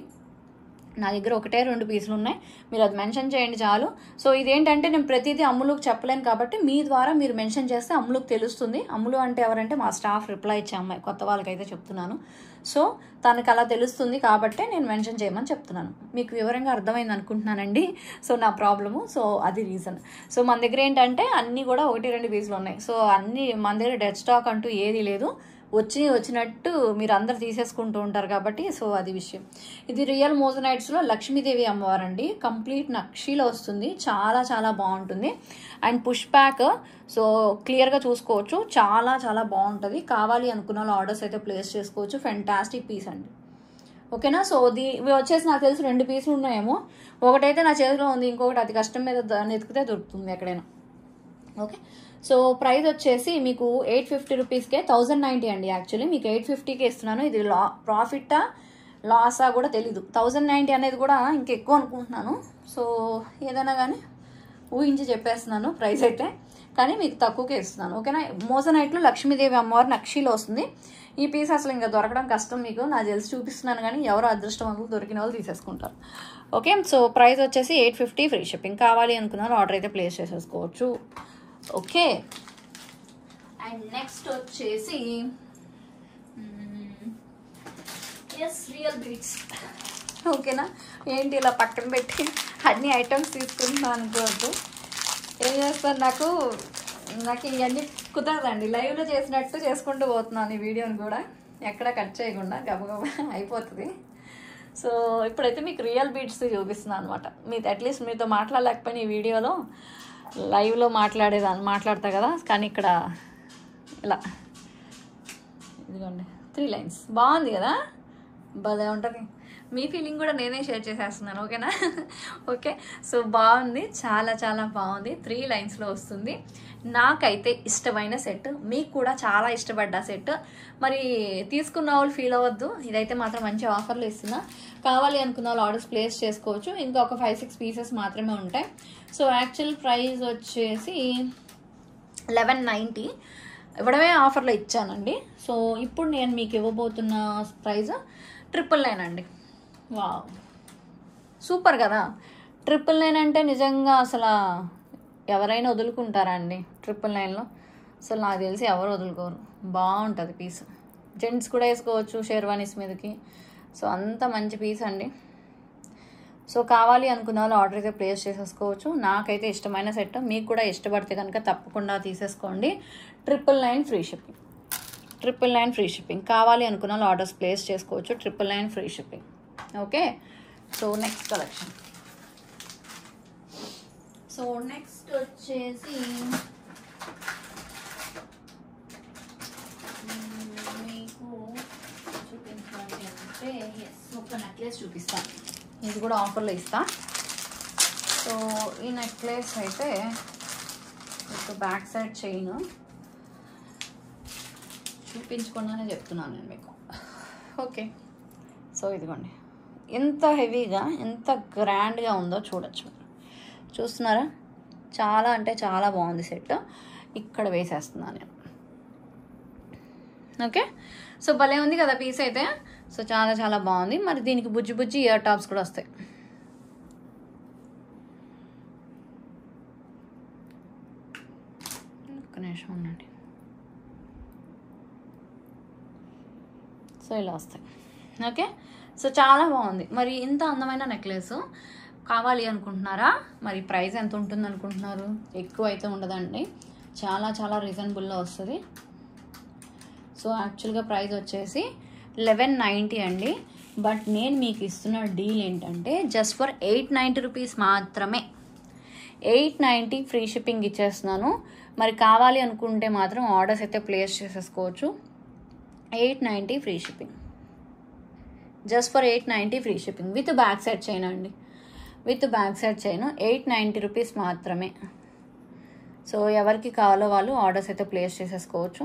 నా దగ్గర 1-2 పీసులు ఉన్నాయి, మీరు అది మెన్షన్ చేయండి చాలు. సో ఇదేంటంటే నేను ప్రతిదీ అమ్ములకు చెప్పలేను కాబట్టి మీ ద్వారా మీరు మెన్షన్ చేస్తే అమ్ములకు తెలుస్తుంది. అమ్ములు అంటే ఎవరంటే మా స్టాఫ్ రిప్లై ఇచ్చే అమ్మాయి, కొత్త వాళ్ళకైతే చెప్తున్నాను. సో తనకు అలా తెలుస్తుంది కాబట్టే నేను మెన్షన్ చేయమని చెప్తున్నాను. మీకు వివరంగా అర్థమైంది అనుకుంటున్నానండి. సో నా ప్రాబ్లము, సో అది రీజన్. సో మన దగ్గర ఏంటంటే అన్నీ కూడా 1-2 పీసులు ఉన్నాయి. సో అన్నీ మన దగ్గర డెడ్ స్టాక్ అంటూ ఏదీ లేదు, వచ్చినట్టు మీరు అందరు తీసేసుకుంటూ ఉంటారు కాబట్టి. సో అది విషయం. ఇది రియల్ మోజనైట్స్లో లక్ష్మీదేవి అమ్మవారండి, కంప్లీట్ నక్షీలో వస్తుంది, చాలా చాలా బాగుంటుంది. అండ్ పుష్ బ్యాక్, సో క్లియర్గా చూసుకోవచ్చు, చాలా చాలా బాగుంటుంది. కావాలి అనుకున్న ఆర్డర్స్ అయితే ప్లేస్ చేసుకోవచ్చు. ఫెంటాస్టిక్ పీస్ అండి. ఓకేనా? సో ఇవి వచ్చేసి నాకు తెలిసి 2 పీసులు ఉన్నాయేమో, ఒకటైతే నా చేతిలో ఉంది, ఇంకొకటి అతి కష్టం మీద ఎతికితే దొరుకుతుంది ఎక్కడైనా. ఓకే, సో ప్రైస్ వచ్చేసి మీకు 850 రూపీస్కే 1090 అండి. యాక్చువల్లీ మీకు 850కే ఇస్తున్నాను. ఇది ప్రాఫిట్టా లాసా కూడా తెలీదు. 1090 అనేది కూడా ఇంకెక్కువ అనుకుంటున్నాను. సో ఏదైనా కానీ ఊహించి చెప్పేస్తున్నాను ప్రైస్ అయితే, కానీ మీకు తక్కువకే ఇస్తున్నాను. ఓకేనా. మోజనైట్లో లక్ష్మీదేవి అమ్మవారి నక్షీలో వస్తుంది. ఈ పీస్ అసలు ఇంకా దొరకడం కష్టం. మీకు నాకు తెలిసి చూపిస్తున్నాను, కానీ ఎవరు అదృష్టవంతులు దొరికిన వాళ్ళు తీసేసుకుంటారు. ఓకే. సో ప్రైస్ వచ్చేసి 850 ఫ్రీ షిప్పింగ్. కావాలి అనుకున్నారు ఆర్డర్ అయితే ప్లేస్ చేసేసుకోవచ్చు. ఓకే. అండ్ నెక్స్ట్ వచ్చేసి రియల్ బీట్స్. ఓకేనా. ఏంటి ఇలా పక్కన పెట్టి అన్ని ఐటమ్స్ తీసుకుంటున్నాను అనుకోవద్దు. ఏం చేస్తాను, నాకు ఇవన్నీ కుదరదండి. లైవ్లో చేసినట్టు చేసుకుంటూ పోతున్నాను ఈ వీడియోని కూడా, ఎక్కడ కట్ చేయకుండా గబగబా అయిపోతుంది. సో ఇప్పుడైతే మీకు రియల్ బీట్స్ చూపిస్తున్నాను అనమాట. మీరు అట్లీస్ట్ మీతో మాట్లాడలేకపోయినా ఈ వీడియోలో లైవ్లో మాట్లాడతా కదా, కానీ ఇక్కడ ఇలా ఇదిగోండి 3 లైన్స్. బాగుంది కదా, భలే ఉంటుంది. మీ ఫీలింగ్ కూడా నేనే షేర్ చేసేస్తున్నాను. ఓకేనా. ఓకే. సో బాగుంది, చాలా చాలా బాగుంది. 3 లైన్స్లో వస్తుంది. నాకైతే ఇష్టమైన సెట్, మీకు కూడా చాలా ఇష్టపడ్డ సెట్. మరి తీసుకున్న వాళ్ళు ఫీల్ అవ్వద్దు, ఇదైతే మాత్రం మంచి ఆఫర్లు ఇస్తున్నా. కావాలి అనుకున్న వాళ్ళు ఆర్డర్స్ ప్లేస్ చేసుకోవచ్చు. ఇంకా ఒక 5-6 పీసెస్ మాత్రమే ఉంటాయి. సో యాక్చువల్ ప్రైస్ వచ్చేసి 1190 ఇవ్వడమే ఆఫర్లో ఇచ్చానండి. సో ఇప్పుడు నేను మీకు ఇవ్వబోతున్న ప్రైస్ 999 అండి. వావ్, సూపర్ కదా. 999 అంటే నిజంగా అసలు ఎవరైనా వదులుకుంటారా అండి 999లో? అసలు నాకు తెలిసి ఎవరు వదులుకోరు. బాగుంటుంది పీస్. జెంట్స్ కూడా వేసుకోవచ్చు షేర్వానీస్ మీదకి. సో అంత మంచి పీస్ అండి. సో కావాలి అనుకున్న వాళ్ళు ఆర్డర్ అయితే ప్లేస్ చేసేసుకోవచ్చు. నాకైతే ఇష్టమైన సెట్, మీకు కూడా ఇష్టపడితే కనుక తప్పకుండా తీసేసుకోండి. 999 ఫ్రీ షిప్పింగ్. 999 free shipping. కావాలి అనుకున్న వాళ్ళు ఆర్డర్స్ ప్లేస్ చేసుకోవచ్చు. 999 free shipping. Okay. So next collection. So next వచ్చేసి మీకు చూపించాలి అంటే ఒక నెక్లెస్ చూపిస్తాను. ఇది కూడా ఆఫర్లో ఇస్తా. సో ఈ నెక్లెస్ అయితే బ్యాక్ సైడ్ చైన్ చూపించకుండానే చెప్తున్నాను నేను మీకు. ఓకే. సో ఇదిగోండి, ఎంత హెవీగా ఎంత గ్రాండ్గా ఉందో చూడొచ్చు. చూస్తున్నారా, చాలా అంటే చాలా బాగుంది సెట్. ఇక్కడ వేసేస్తున్నాను నేను. ఓకే. సో భలే ఉంది కదా పీస్ అయితే. సో చాలా చాలా బాగుంది. మరి దీనికి బుజ్జి బుజ్జి ఇయర్ టాప్స్ కూడా వస్తాయి. ఒక్క నిమిషం ఉండండి. సో ఇలా వస్తాయి. ఓకే. సో చాలా బాగుంది. మరి ఇంత అందమైన నెక్లెస్ కావాలి అనుకుంటున్నారా? మరి ప్రైస్ ఎంత ఉంటుంది అనుకుంటున్నారు? ఎక్కువ అయితే ఉండదండి, చాలా చాలా రీజనబుల్లో వస్తుంది. సో యాక్చువల్గా ప్రైస్ వచ్చేసి 1190 అండి. బట్ నేను మీకు ఇస్తున్న డీల్ ఏంటంటే జస్ట్ ఫర్ 890 రూపీస్ మాత్రమే. 890 ఫ్రీ షిప్పింగ్ ఇచ్చేస్తున్నాను. మరి కావాలి అనుకుంటే మాత్రం ఆర్డర్స్ అయితే ప్లేస్ చేసేసుకోవచ్చు. 890 free shipping. Just for 890 free shipping with back side chain అండి. With back side chain 890 rupees మాత్రమే. సో ఎవరికి కావాలో వాళ్ళు ఆర్డర్స్ అయితే ప్లేస్ చేసేసుకోవచ్చు.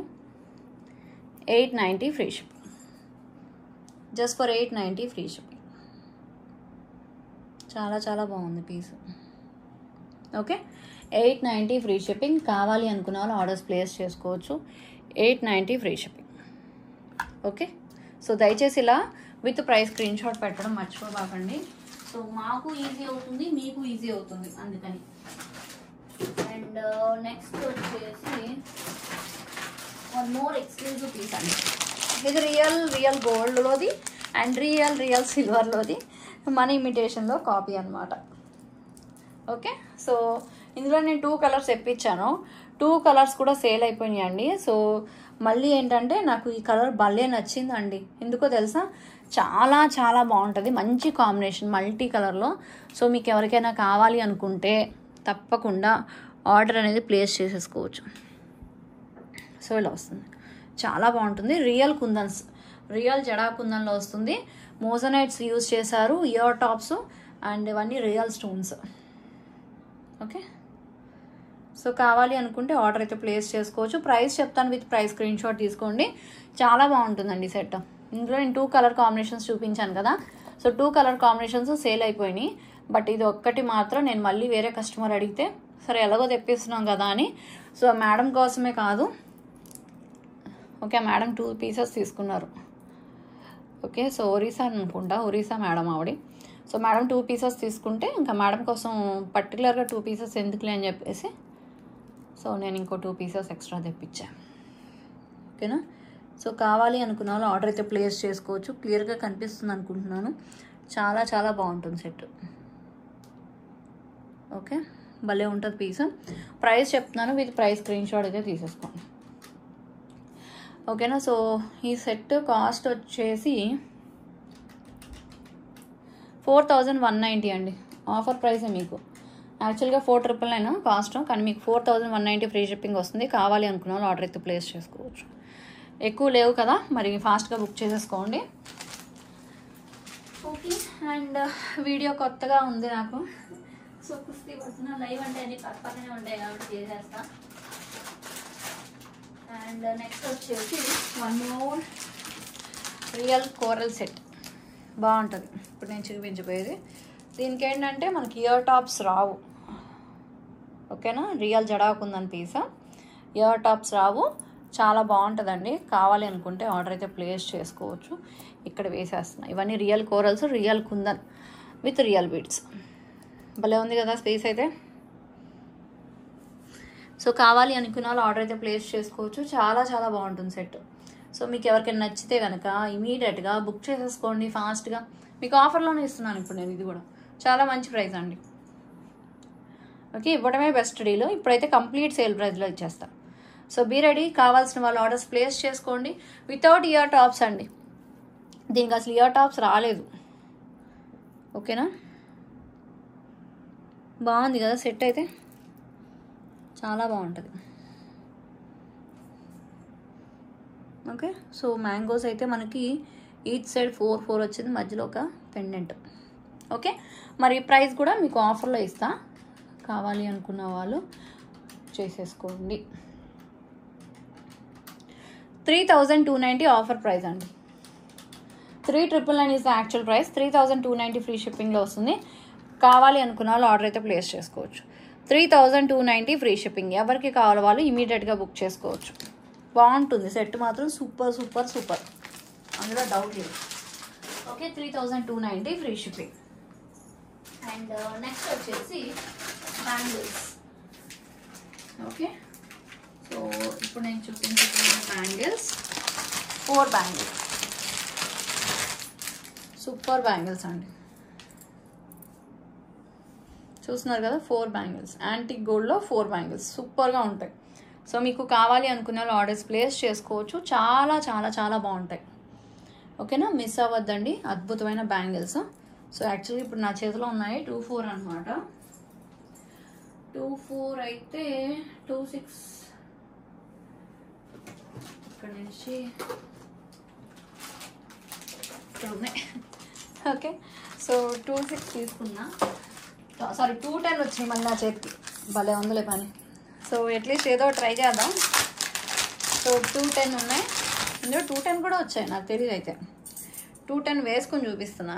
890 free shipping. Just for 890 free shipping. చాలా చాలా బాగుంది పీస్. ఓకే. 890 free shipping. కావాలి అనుకున్న వాళ్ళు ఆర్డర్స్ ప్లేస్ చేసుకోవచ్చు. 890 ఫ్రీ షిప్పింగ్. ఓకే. సో దయచేసి ఇలా విత్ ప్రైస్ స్క్రీన్ షాట్ పెట్టడం మర్చిపోబాకండి. సో మాకు ఈజీ అవుతుంది, మీకు ఈజీ అవుతుంది, అందుకని. అండ్ నెక్స్ట్ వచ్చేసి వన్ మోర్ ఎక్స్క్లూజివ్ పీస్ అండి. ఇది రియల్ గోల్డ్లోది అండ్ రియల్ సిల్వర్లోది, మన ఇమిటేషన్లో కాపీ అనమాట. ఓకే. సో ఇందులో నేను 2 కలర్స్ తెప్పించాను. 2 కలర్స్ కూడా సేల్ అయిపోయినాయండి. సో మళ్ళీ ఏంటంటే నాకు ఈ కలర్ భలే నచ్చిందండి. ఎందుకో తెలుసా, చాలా చాలా బాగుంటుంది, మంచి కాంబినేషన్ మల్టీ కలర్లో. సో మీకు ఎవరికైనా కావాలి అనుకుంటే తప్పకుండా ఆర్డర్ అనేది ప్లేస్ చేసేసుకోవచ్చు. సో ఇలా వస్తుంది, చాలా బాగుంటుంది. రియల్ జడా కుందన్లో వస్తుంది. మోజనైట్స్ యూజ్ చేశారు, ఇయర్ టాప్స్ అండ్ ఇవన్నీ రియల్ స్టోన్స్. ఓకే. సో కావాలి అనుకుంటే ఆర్డర్ అయితే ప్లేస్ చేసుకోవచ్చు. ప్రైస్ చెప్తాను, విత్ ప్రైస్ స్క్రీన్ షాట్ తీసుకోండి. చాలా బాగుంటుందండి సెట్. ఇందులో నేను 2 కలర్ కాంబినేషన్స్ చూపించాను కదా, సో 2 కలర్ కాంబినేషన్స్ సేల్ అయిపోయినాయి. బట్ ఇది ఒక్కటి మాత్రం నేను మళ్ళీ వేరే కస్టమర్ అడిగితే సరే ఎలాగో తెప్పిస్తున్నాం కదా అని, సో మేడం కోసమే కాదు, ఓకే మేడం 2 పీసెస్ తీసుకున్నారు. ఓకే, సో ఒరిస్సా అనుకుంటా, ఒరిస్సా మేడం ఆవిడ. సో మేడం 2 పీసెస్ తీసుకుంటే ఇంకా మేడం కోసం పర్టికులర్గా 2 పీసెస్ ఎందుకులే అని చెప్పేసి సో నేను ఇంకో 2 పీసెస్ ఎక్స్ట్రా తెప్పించాను. ఓకేనా, సో కావాలి అనుకున్న వాళ్ళు ఆర్డర్ అయితే ప్లేస్ చేసుకోవచ్చు. క్లియర్గా కనిపిస్తుంది అనుకుంటున్నాను. చాలా చాలా బాగుంటుంది సెట్. ఓకే, భలే ఉంటుంది పీస్. ప్రైస్ చెప్తున్నాను, విత్ ప్రైస్ స్క్రీన్ షాట్ అయితే తీసేసుకోండి. ఓకేనా, సో ఈ సెట్ కాస్ట్ వచ్చేసి 4190 అండి. ఆఫర్ ప్రైసే మీకు. యాక్చువల్గా 4999 కాస్ట్, కానీ మీకు 4190 ఫ్రీ షిప్పింగ్ వస్తుంది. కావాలి అనుకున్న వాళ్ళు ఆర్డర్ అయితే ప్లేస్ చేసుకోవచ్చు. ఎక్కువ లేవు కదా, మరి ఫాస్ట్గా బుక్ చేసేసుకోండి. ఓకే, అండ్ వీడియో కొత్తగా ఉంది నాకు, సో కుస్తీ పడుతున్న లైవ్ అంటే అన్ని పక్కనే ఉంటాయి కాబట్టి చేసేస్తా. అండ్ నెక్స్ట్ వచ్చేసి 1 మోర్ రియల్ కోరల్ సెట్. బాగుంటుంది ఇప్పుడు నేను చూపించబోయేది. దీనికి ఏంటంటే మనకి ఇయర్ టాప్స్ రావు. ఓకేనా, రియల్ జడాకుందని పీసా, ఇయర్ టాప్స్ రావు. చాలా బాగుంటుందండి. కావాలి అనుకుంటే ఆర్డర్ అయితే ప్లేస్ చేసుకోవచ్చు. ఇక్కడ వేసేస్తున్నాయి. ఇవన్నీ real corals, real kundan with real beads. భలే ఉంది కదా స్పేస్ అయితే. సో కావాలి అనుకున్న వాళ్ళు ఆర్డర్ అయితే ప్లేస్ చేసుకోవచ్చు. చాలా చాలా బాగుంటుంది సెట్. సో మీకు ఎవరికైనా నచ్చితే కనుక ఇమీడియట్గా బుక్ చేసేసుకోండి ఫాస్ట్గా. మీకు ఆఫర్లోనే ఇస్తున్నాను ఇప్పుడు నేను. ఇది కూడా చాలా మంచి ప్రైస్ అండి. ఓకే, ఇవ్వడమే బెస్ట్ డీల్. ఇప్పుడైతే కంప్లీట్ సేల్ ప్రైస్లో ఇచ్చేస్తాను. So be ready. కావాల్సిన వాళ్ళు ఆర్డర్స్ ప్లేస్ చేసుకోండి. వితౌట్ ఇయర్ టాప్స్ అండి. దీనికి అసలు ఇయర్ టాప్స్ రాలేదు. ఓకేనా, బాగుంది కదా సెట్ అయితే, చాలా బాగుంటుంది. ఓకే, సో మ్యాంగోస్ అయితే మనకి ఈచ్ సైడ్ 4 వచ్చింది, మధ్యలో ఒక పెండెంట్. ఓకే, మరి ప్రైస్ కూడా మీకు ఆఫర్లో ఇస్తా. కావాలి అనుకున్న వాళ్ళు చేసేసుకోండి. 3290 ఆఫర్ ప్రైస్ అండి. 3999 is the actual price. 3290 free షిప్పింగ్లో వస్తుంది. కావాలి అనుకున్న వాళ్ళు ఆర్డర్ అయితే ప్లేస్ చేసుకోవచ్చు. 3290 ఫ్రీ షిప్పింగ్. ఎవరికి కావాలి వాళ్ళు ఇమీడియట్గా బుక్ చేసుకోవచ్చు. బాగుంటుంది సెట్ మాత్రం, సూపర్ సూపర్ సూపర్, అందులో డౌట్ లేదు. Okay, 3290 free shipping. And next వచ్చేసి బ్యాంగిల్స్. ఓకే, సో ఇప్పుడు నేను చూపించిన బ్యాంగిల్స్ 4 బ్యాంగిల్స్, సూపర్ బ్యాంగిల్స్ అండి. చూస్తున్నారు కదా 4 బ్యాంగిల్స్, యాంటిక్ గోల్డ్లో 4 బ్యాంగిల్స్ సూపర్గా ఉంటాయి. సో మీకు కావాలి అనుకున్న వాళ్ళు ఆర్డర్స్ ప్లేస్ చేసుకోవచ్చు. చాలా చాలా చాలా బాగుంటాయి. ఓకేనా, మిస్ అవ్వద్దండి. అద్భుతమైన బ్యాంగిల్స్. సో యాక్చువల్లీ ఇప్పుడు నా చేతిలో ఉన్నాయి 24 అనమాట. 24 అయితే 26 ఇక్కడ నుంచి ఉన్నాయి. ఓకే, సో 26 తీసుకున్నా. సారీ 210 వచ్చినాయి మళ్ళీ నా చేతికి. భలే ఉందిలే పని. సో అట్లీస్ట్ ఏదో ట్రై చేద్దాం. సో 210 ఉన్నాయి. ఇందులో 210 కూడా వచ్చాయి, నాకు తెలియదు. అయితే 210 వేసుకొని చూపిస్తున్నా.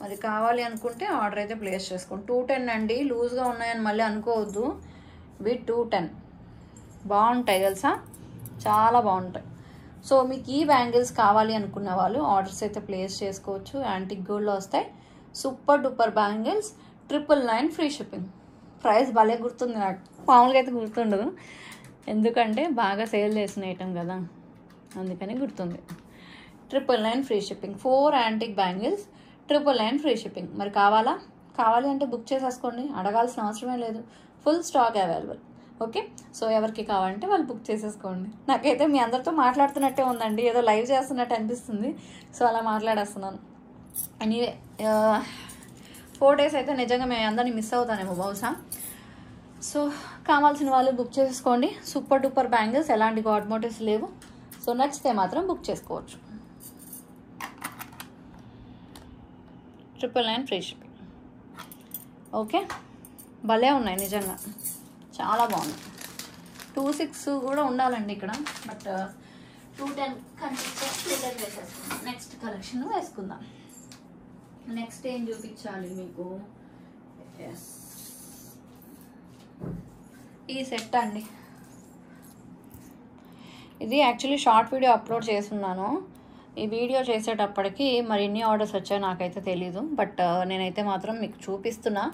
మరి కావాలి అనుకుంటే ఆర్డర్ అయితే ప్లేస్ చేసుకోండి. 210 అండి, లూజ్గా ఉన్నాయని మళ్ళీ అనుకోవద్దు. విత్ 210 బాగుంటాయి తెలుసా, చాలా బాగుంటాయి. సో మీకు ఈ బ్యాంగిల్స్ కావాలి అనుకున్న వాళ్ళు ఆర్డర్స్ అయితే ప్లేస్ చేసుకోవచ్చు. యాంటిక్ గోల్డ్లో వస్తాయి. Super duper bangles, 999 free shipping. Price భలే గుర్తుంది నాకు, మామూలుగా అయితే గుర్తుండదు. ఎందుకంటే బాగా సేల్ చేసిన ఐటమ్ కదా, అందుకని గుర్తుంది. 999 free shipping. 4 antique bangles, 999 free shipping. మరి కావాలి అంటే బుక్ చేసేసుకోండి, అడగాల్సిన అవసరమే లేదు. Full stock available. Okay, so ఎవరికి కావాలంటే వాళ్ళు బుక్ చేసేసుకోండి. నాకైతే మీ అందరితో మాట్లాడుతున్నట్టే ఉందండి, ఏదో లైవ్ చేస్తున్నట్టు అనిపిస్తుంది. సో అలా మాట్లాడేస్తున్నాను. ఎనీవే 4 days అయితే నిజంగా మేము అందరినీ మిస్ అవుతానేమో బహుశా. సో కావాల్సిన వాళ్ళు బుక్ చేసుకోండి. సూపర్ డూపర్ బ్యాంగిల్స్, ఎలాంటి గాడ్ మోటివ్స్ లేవు. సో నచ్చితే మాత్రం బుక్ చేసుకోవచ్చు. 999 ఫ్రీ షిప్పింగ్. ఓకే, భలే ఉన్నాయి నిజంగా, చాలా బాగుంది. 26 కూడా ఉండాలండి ఇక్కడ, బట్ 210 కనిపిస్తే 210 వేసేసుకుందాం. నెక్స్ట్ కలెక్షన్ వేసుకుందాం. నెక్స్ట్ ఏం చూపించాలి మీకు? ఎస్, ఈ సెట్ అండి. ఇది యాక్చువల్లీ షార్ట్ వీడియో అప్లోడ్ చేస్తున్నాను. ఈ వీడియో చేసేటప్పటికి మరి ఎన్ని ఆర్డర్స్ వచ్చాయో నాకైతే తెలీదు, బట్ నేనైతే మాత్రం మీకు చూపిస్తున్నా.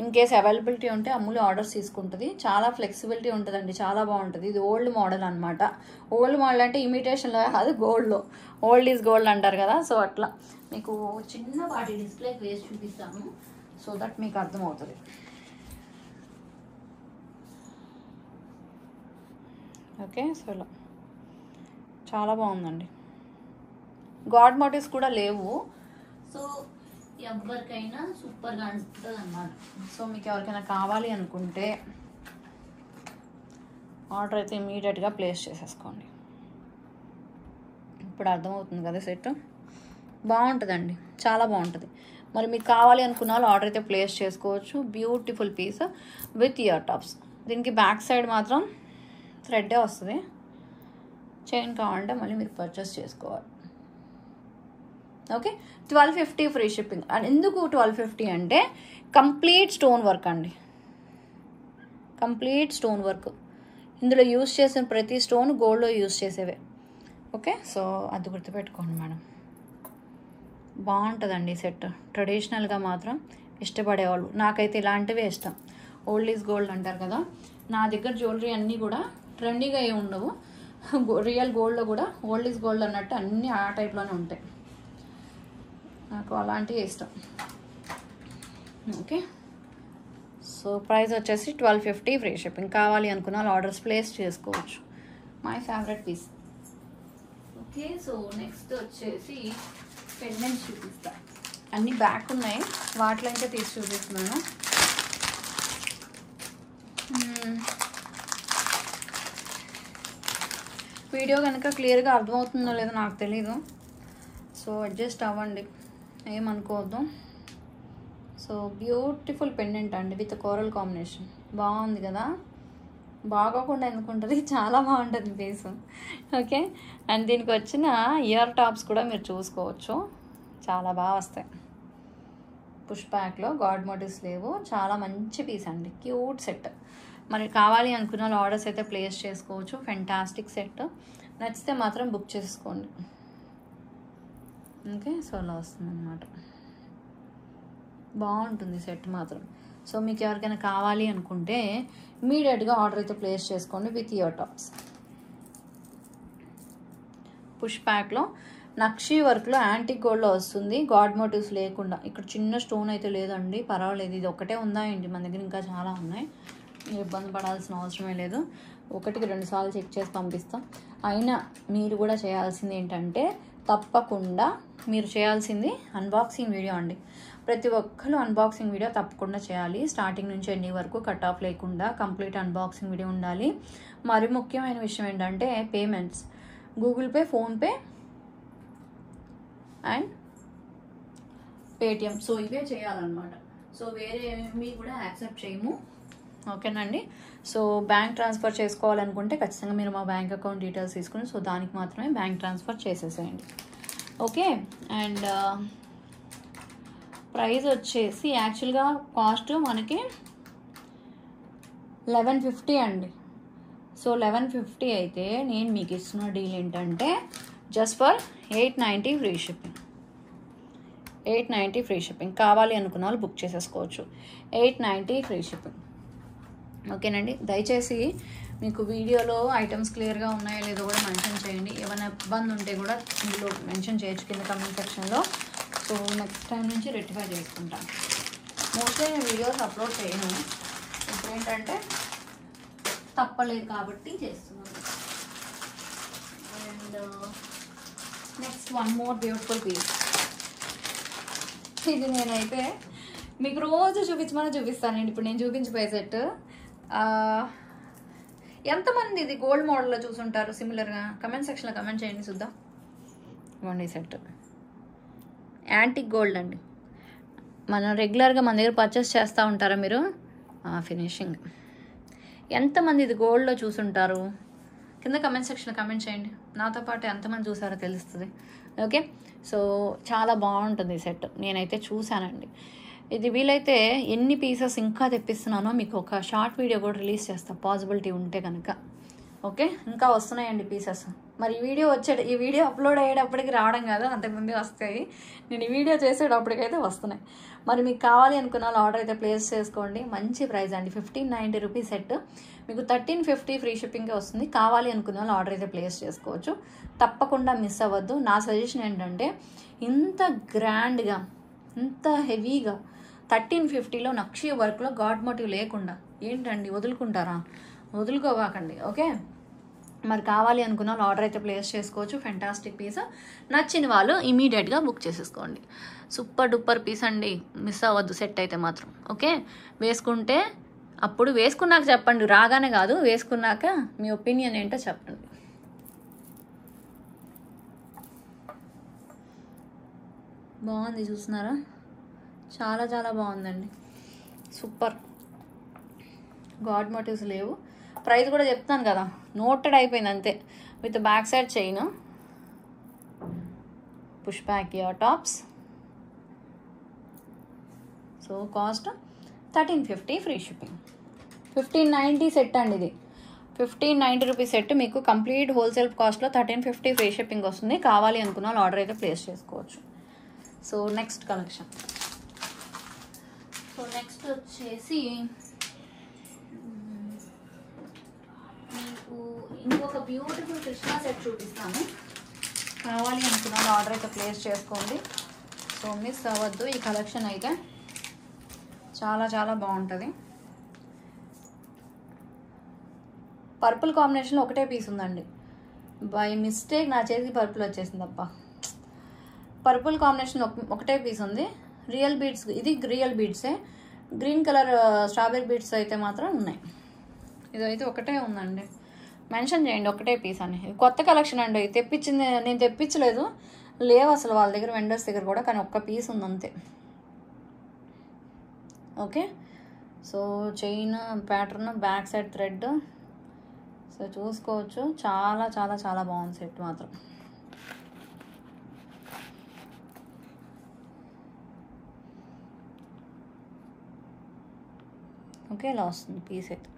ఇన్ కేస్ అవైలబిలిటీ ఉంటే అమ్ములు ఆర్డర్స్ తీసుకుంటుంది. చాలా ఫ్లెక్సిబిలిటీ ఉంటుందండి, చాలా బాగుంటుంది. ఇది ఓల్డ్ మోడల్ అనమాట. ఓల్డ్ మోడల్ అంటే ఇమిటేషన్లో కాదు, గోల్డ్లో. ఓల్డ్ ఈజ్ గోల్డ్ అంటారు కదా, సో అట్లా మీకు చిన్న వాటి డిస్ప్లేకి వేసి చూపిస్తాను, సో దట్ మీకు అర్థమవుతుంది. ఓకే, సో ఇలా చాలా బాగుందండి. గాడ్ మోటివ్స్ కూడా లేవు, సో ఎవరికైనా సూపర్గా ఉంటుంది అన్నమాట. సో మీకు ఎవరికైనా కావాలి అనుకుంటే ఆర్డర్ అయితే ఇమీడియట్గా ప్లేస్ చేసేసుకోండి. ఇప్పుడు అర్థమవుతుంది కదా, సెట్ బాగుంటుందండి, చాలా బాగుంటుంది. మరి మీకు కావాలి అనుకున్న వాళ్ళు ఆర్డర్ అయితే ప్లేస్ చేసుకోవచ్చు. Beautiful piece with ear tops. దీనికి బ్యాక్ సైడ్ మాత్రం థ్రెడ్డే వస్తుంది. చైన్ కావాలంటే మళ్ళీ మీరు పర్చేస్ చేసుకోవాలి. Okay, 1250 free shipping. అండ్ ఎందుకు 1250 అంటే కంప్లీట్ స్టోన్ వర్క్ అండి, కంప్లీట్ స్టోన్ వర్క్. ఇందులో యూస్ చేసిన ప్రతి స్టోన్ గోల్డ్లో యూస్ చేసేవే. ఓకే, సో అది గుర్తుపెట్టుకోండి మేడం. బాగుంటుందండి సెట్. ట్రెడిషనల్గా మాత్రం ఇష్టపడేవాళ్ళు, నాకైతే ఇలాంటివే ఇష్టం. ఓల్డ్ ఈజ్ గోల్డ్ అంటారు కదా, నా దగ్గర జ్యువెలరీ అన్నీ కూడా ట్రెండీగా ఏ ఉండవు. రియల్ గోల్డ్లో కూడా ఓల్డ్ ఈజ్ గోల్డ్ అన్నట్టు అన్నీ ఆ టైప్లోనే ఉంటాయి. నాకు అలాంటివి ఇష్టం. ఓకే, సో ప్రైస్ వచ్చేసి 1250 ఫ్రీ షిప్పింగ్. కావాలి అనుకున్న వాళ్ళు ఆర్డర్స్ ప్లేస్ చేసుకోవచ్చు. My favourite piece. Okay, so next వచ్చేసి పెండెంట్స్ చూపిస్తా. అన్నీ బ్యాక్ ఉన్నాయి, వాటిలో ఇంకా తీసి చూపిస్తున్నాను. వీడియో కనుక క్లియర్గా అర్థమవుతుందో లేదో నాకు తెలీదు, సో అడ్జస్ట్ అవ్వండి, ఏమనుకోవద్దు. సో బ్యూటిఫుల్ పెండెంట్ అండి విత్ కోరల్ కాంబినేషన్. బాగుంది కదా, బాగోకుండా ఎందుకుంటుంది, చాలా బాగుంటుంది పీస్. ఓకే, అండ్ దీనికి వచ్చిన ఇయర్ టాప్స్ కూడా మీరు చూసుకోవచ్చు, చాలా బాగా వస్తాయి. పుష్ బ్యాక్లో గాడ్ మోటివ్స్ లేవు, చాలా మంచి పీస్ అండి, క్యూట్ సెట్. మరి కావాలి అనుకున్న ఆర్డర్స్ అయితే ప్లేస్ చేసుకోవచ్చు. ఫెంటాస్టిక్ సెట్, నచ్చితే మాత్రం బుక్ చేసుకోండి. ఓకే, సో అలా వస్తుంది అన్నమాట, బాగుంటుంది సెట్ మాత్రం. సో మీకు ఎవరికైనా కావాలి అనుకుంటే ఇమీడియట్గా ఆర్డర్ అయితే ప్లేస్ చేసుకోండి విత్ ఇయర్ టాప్స్. పుష్ ప్యాక్లో నక్షీ వర్క్లో యాంటిక్ గోల్డ్లో వస్తుంది, గాడ్ మోటివ్స్ లేకుండా. ఇక్కడ చిన్న స్టోన్ అయితే లేదండి, పర్వాలేదు. ఇది ఒకటే ఉందా ఏంటి, మన దగ్గర ఇంకా చాలా ఉన్నాయి, ఇబ్బంది పడాల్సిన అవసరమే లేదు. 1-2 సార్లు చెక్ చేసి పంపిస్తాం. అయినా మీరు కూడా చేయాల్సింది ఏంటంటే, తప్పకుండా మీరు చేయాల్సింది అన్బాక్సింగ్ వీడియో అండి. ప్రతి ఒక్కరు అన్బాక్సింగ్ వీడియో తప్పకుండా చేయాలి. స్టార్టింగ్ నుంచి ఎండింగ్ వరకు కట్ ఆఫ్ లేకుండా కంప్లీట్ అన్బాక్సింగ్ వీడియో ఉండాలి. మరి ముఖ్యమైన విషయం ఏంటంటే payments, Google pay, PhonePe and Paytm, so ఇవే చేయాలన్నమాట. సో వేరే ఏమి కూడా యాక్సెప్ట్ చేయము. ఓకేనండి, సో బ్యాంక్ ట్రాన్స్ఫర్ చేసుకోవాలనుకుంటే ఖచ్చితంగా మీరు మా బ్యాంక్ అకౌంట్ డీటెయిల్స్ తీసుకుని, సో దానికి మాత్రమే బ్యాంక్ ట్రాన్స్ఫర్ చేసేసేయండి. ఓకే, అండ్ ప్రైస్ వచ్చేసి యాక్చువల్గా కాస్ట్ మనకి 1150 అండి. సో 1150 అయితే నేను మీకు ఇస్తున్న డీల్ ఏంటంటే just for 890 free shipping. 890 free shipping. కావాలి అనుకున్న వాళ్ళు బుక్ చేసేసుకోవచ్చు. 890 ఫ్రీ షిప్పింగ్. ఓకేనండి, దయచేసి మీకు వీడియోలో ఐటమ్స్ క్లియర్గా ఉన్నాయో లేదో కూడా మెన్షన్ చేయండి. ఏమైనా ఇబ్బంది ఉంటే కూడా ఇందులో మెన్షన్ చేయొచ్చు కింద కమెంట్ సెక్షన్లో. సో నెక్స్ట్ టైం నుంచి రెక్టిఫై చేసుకుంటాను. మోస్ట్లీ నేను వీడియోస్ అప్లోడ్ చేయను, ఇప్పుడు ఏంటంటే తప్పలేదు కాబట్టి చేస్తున్నాను. And next one more beautiful piece. ఇది నేనైతే మీకు రోజు చూపించమని చూపిస్తానండి. ఇప్పుడు నేను చూపించిపోయే సెట్ ఎంతమంది ఇది గోల్డ్ మోడల్లో చూసుంటారు సిమిలర్గా? కమెంట్ సెక్షన్లో కమెంట్ చేయండి చూద్దాం. ఇవ్వండి సెట్ యాంటిక్ గోల్డ్ అండి. మనం రెగ్యులర్గా మన దగ్గర పర్చేస్ చేస్తూ ఉంటారా మీరు? ఫినిషింగ్ ఎంతమంది ఇది గోల్డ్లో చూసుంటారు? కింద కమెంట్ సెక్షన్లో కమెంట్ చేయండి. నాతో పాటు ఎంతమంది చూసారో తెలుస్తుంది. ఓకే, సో చాలా బాగుంటుంది ఈ సెట్. నేనైతే చూశానండి. ఇది వీలైతే ఎన్ని పీసెస్ ఇంకా తెప్పిస్తున్నానో మీకు ఒక షార్ట్ వీడియో కూడా రిలీజ్ చేస్తాను, పాసిబిలిటీ ఉంటే కనుక. ఓకే, ఇంకా వస్తున్నాయండి పీసెస్. మరి ఈ వీడియో అప్లోడ్ అయ్యేటప్పటికి రావడం కాదు, అంతకుముందే వస్తాయి. నేను ఈ వీడియో చేసేటప్పటికైతే వస్తున్నాయి. మరి మీకు కావాలి అనుకున్న వాళ్ళు ఆర్డర్ అయితే ప్లేస్ చేసుకోండి. మంచి ప్రైస్ అండి, 1590 రూపీస్ సెట్. మీకు 1350 ఫ్రీ షిప్పింగ్కే వస్తుంది. కావాలి అనుకున్న వాళ్ళు ఆర్డర్ అయితే ప్లేస్ చేసుకోవచ్చు. తప్పకుండా మిస్ అవ్వద్దు. నా సజెషన్ ఏంటంటే, ఇంత గ్రాండ్గా, ఇంత హెవీగా 1350లో నక్షి వర్క్లో గాడ్ మోటివ్ లేకుండా ఏంటండి వదులుకుంటారా? వదులుకోవాకండి. ఓకే, మరి కావాలి అనుకున్న వాళ్ళు ఆర్డర్ అయితే ప్లేస్ చేసుకోవచ్చు. Fantastic piece. నచ్చిన వాళ్ళు ఇమీడియట్గా బుక్ చేసేసుకోండి. సూపర్ డూపర్ పీస్ అండి, మిస్ అవ్వద్దు సెట్ అయితే మాత్రం. ఓకే, వేసుకుంటే అప్పుడు వేసుకున్నాక చెప్పండి, రాగానే కాదు, వేసుకున్నాక మీ ఒపీనియన్ ఏంటో చెప్పండి. బాగుంది, చూస్తున్నారా? చాలా చాలా బాగుందండి, సూపర్. గాడ్ మోటివ్స్ లేవు. ప్రైస్ కూడా చెప్తాను కదా, నోటెడ్ అయిపోయింది అంతే. With back side chain, push back ear tops. So cost 1350 free shipping. 1590 set అండి ఇది. 1590 రూపీస్ సెట్ మీకు కంప్లీట్ హోల్సేల్ కాస్ట్లో 1350 ఫ్రీ షిప్పింగ్ వస్తుంది. కావాలి అనుకున్న వాళ్ళు ఆర్డర్ అయితే ప్లేస్ చేసుకోవచ్చు. So next collection. So next వచ్చేసి మీకు ఇంకొక బ్యూటిఫుల్ కృష్ణా సెట్ చూపిస్తాను. కావాలి అనుకున్న వాళ్ళు ఆర్డర్ అయితే ప్లేస్ చేసుకోండి. సో మిస్ అవ్వద్దు. ఈ కలెక్షన్ అయితే చాలా చాలా బాగుంటుంది. పర్పుల్ కాంబినేషన్లో ఒకటే పీస్ ఉందండి. బై మిస్టేక్ నా చేతికి పర్పుల్ వచ్చేసింది అప్ప. పర్పుల్ కాంబినేషన్ ఒకటే పీస్ ఉంది. రియల్ బీడ్స్, ఇది రియల్ బీడ్సే. గ్రీన్ కలర్ స్ట్రాబెరీ బీడ్స్ అయితే మాత్రం ఉన్నాయి. ఇదైతే ఒకటే ఉందండి. మెన్షన్ చేయండి ఒకటే పీస్ అని. కొత్త కలెక్షన్ అండి, తెప్పించింది నేను తెప్పించలేదు, లేవు అసలు వాళ్ళ దగ్గర, వెండర్స్ దగ్గర కూడా. కానీ ఒక్క పీస్ ఉంది అంతే. Okay, so chain pattern, back side thread. So చూసుకోవచ్చు, చాలా చాలా చాలా బాగుంది సెట్ మాత్రం. ఓకే, ఇలా వస్తుంది పీస్ అయితే.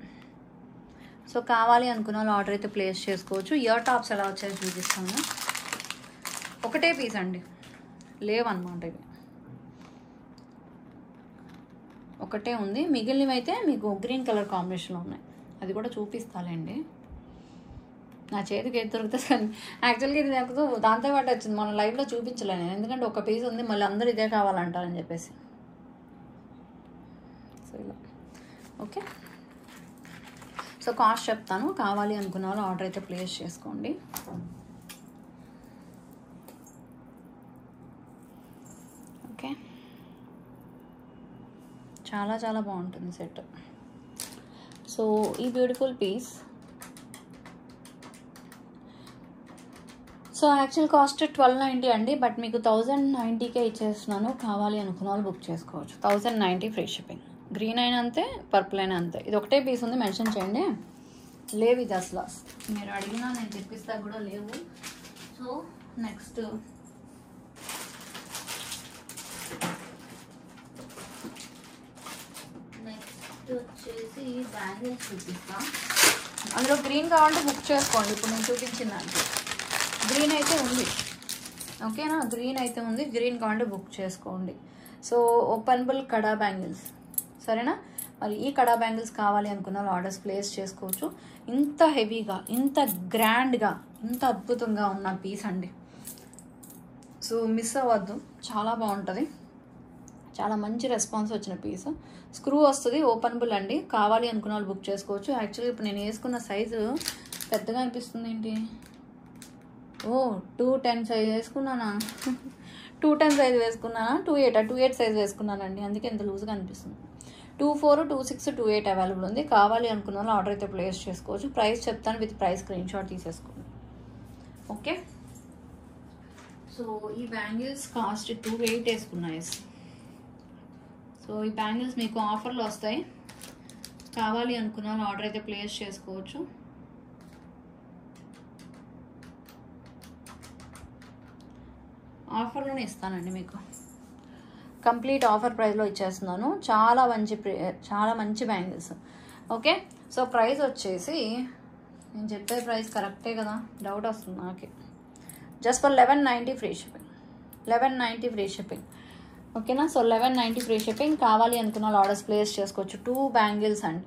సో కావాలి అనుకున్న వాళ్ళు ఆర్డర్ అయితే ప్లేస్ చేసుకోవచ్చు. ఇయర్ టాప్స్ ఎలా వచ్చాయో చూపిస్తాను. ఒకటే పీస్ అండి, లేవన్నమాట ఇవి. ఒకటే ఉంది, మిగిలినవి అయితే మీకు గ్రీన్ కలర్ కాంబినేషన్లో ఉన్నాయి. అది కూడా చూపిస్తాలేండి. నా చేతికి ఏది దొరుకుతుంది కానీ యాక్చువల్గా ఇది నాకు దాంతోపాటు వచ్చింది, మన లైవ్లో చూపించలేను ఎందుకంటే ఒక పీస్ ఉంది, మళ్ళీ అందరూ ఇదే కావాలంటారని చెప్పేసి. సో ఇలా ఓకే. సో కాస్ట్ చెప్తాను, కావాలి అనుకున్న వాళ్ళు ఆర్డర్ అయితే ప్లేస్ చేసుకోండి. ఓకే, చాలా చాలా బాగుంటుంది సెట్. సో ఈ beautiful piece, so actual cost 1290 అండి, బట్ మీకు 1090కే ఇచ్చేస్తున్నాను. కావాలి అనుకున్న వాళ్ళు బుక్ చేసుకోవచ్చు. 1090 ఫ్రీ షిప్పింగ్. గ్రీన్ అయినా అంతే, పర్పుల్ అయినా అంతే. ఇది ఒకటే పీస్ ఉంది, మెన్షన్ చేయండి. లేవు ఇది అసలు, మీరు అడిగినా నేను తెప్పిస్తా కూడా లేవు. సో నెక్స్ట్ వచ్చేసి బ్యాంగిల్స్ చూపిస్తా. అందులో గ్రీన్ కావాలంటే బుక్ చేసుకోండి. ఇప్పుడు నేను చూపించిన దాంట్లో గ్రీన్ అయితే ఉంది, ఓకేనా? గ్రీన్ అయితే ఉంది, గ్రీన్ కావాలంటే బుక్ చేసుకోండి. సో ఓపెనబుల్ కడా బ్యాంగిల్స్, సరేనా? మరి ఈ కడా బ్యాంగిల్స్ కావాలి అనుకున్న వాళ్ళు ఆర్డర్స్ ప్లేస్ చేసుకోవచ్చు. ఇంత హెవీగా, ఇంత గ్రాండ్గా, ఇంత అద్భుతంగా ఉన్న పీస్ అండి. సో మిస్ అవ్వద్దు, చాలా బాగుంటుంది. చాలా మంచి రెస్పాన్స్ వచ్చిన పీస్. స్క్రూ వస్తుంది, ఓపెనబుల్ అండి. కావాలి అనుకున్న వాళ్ళు బుక్ చేసుకోవచ్చు. యాక్చువల్లీ ఇప్పుడు నేను వేసుకున్న సైజు పెద్దగా అనిపిస్తుంది ఏంటి? ఓ 210 సైజ్ వేసుకున్నానా? 210 సైజ్ వేసుకున్నానా? 28 సైజ్ వేసుకున్నానండి, అందుకే ఎంత లూజ్గా అనిపిస్తుంది. 24, 26, 28 అవైలబుల్ ఉంది. కావాలి అనుకున్న వాళ్ళు ఆర్డర్ అయితే ప్లేస్ చేసుకోవచ్చు. ప్రైస్ చెప్తాను, విత్ ప్రైస్ స్క్రీన్ షాట్ తీసేసుకోండి. ఓకే, సో ఈ బ్యాంగిల్స్ కాస్ట్ 280 వేసుకున్నాయి. సో ఈ బ్యాంగిల్స్ మీకు ఆఫర్లో వస్తాయి. కావాలి అనుకున్న ఆర్డర్ అయితే ప్లేస్ చేసుకోవచ్చు. ఆఫర్లోనే ఇస్తానండి మీకు, కంప్లీట్ ఆఫర్ ప్రైస్లో ఇచ్చేస్తున్నాను. చాలా మంచి బ్యాంగిల్స్. ఓకే, సో ప్రైస్ వచ్చేసి నేను చెప్పే ప్రైస్ కరెక్టే కదా, డౌట్ వస్తుంది నాకు. Just for 1190 free shipping. 1190 free shipping. ఓకేనా, సో 1190 ఫ్రీ షిప్పింగ్. కావాలి అనుకున్న ఆర్డర్స్ ప్లేస్ చేసుకోవచ్చు. 2 బ్యాంగిల్స్ అండి,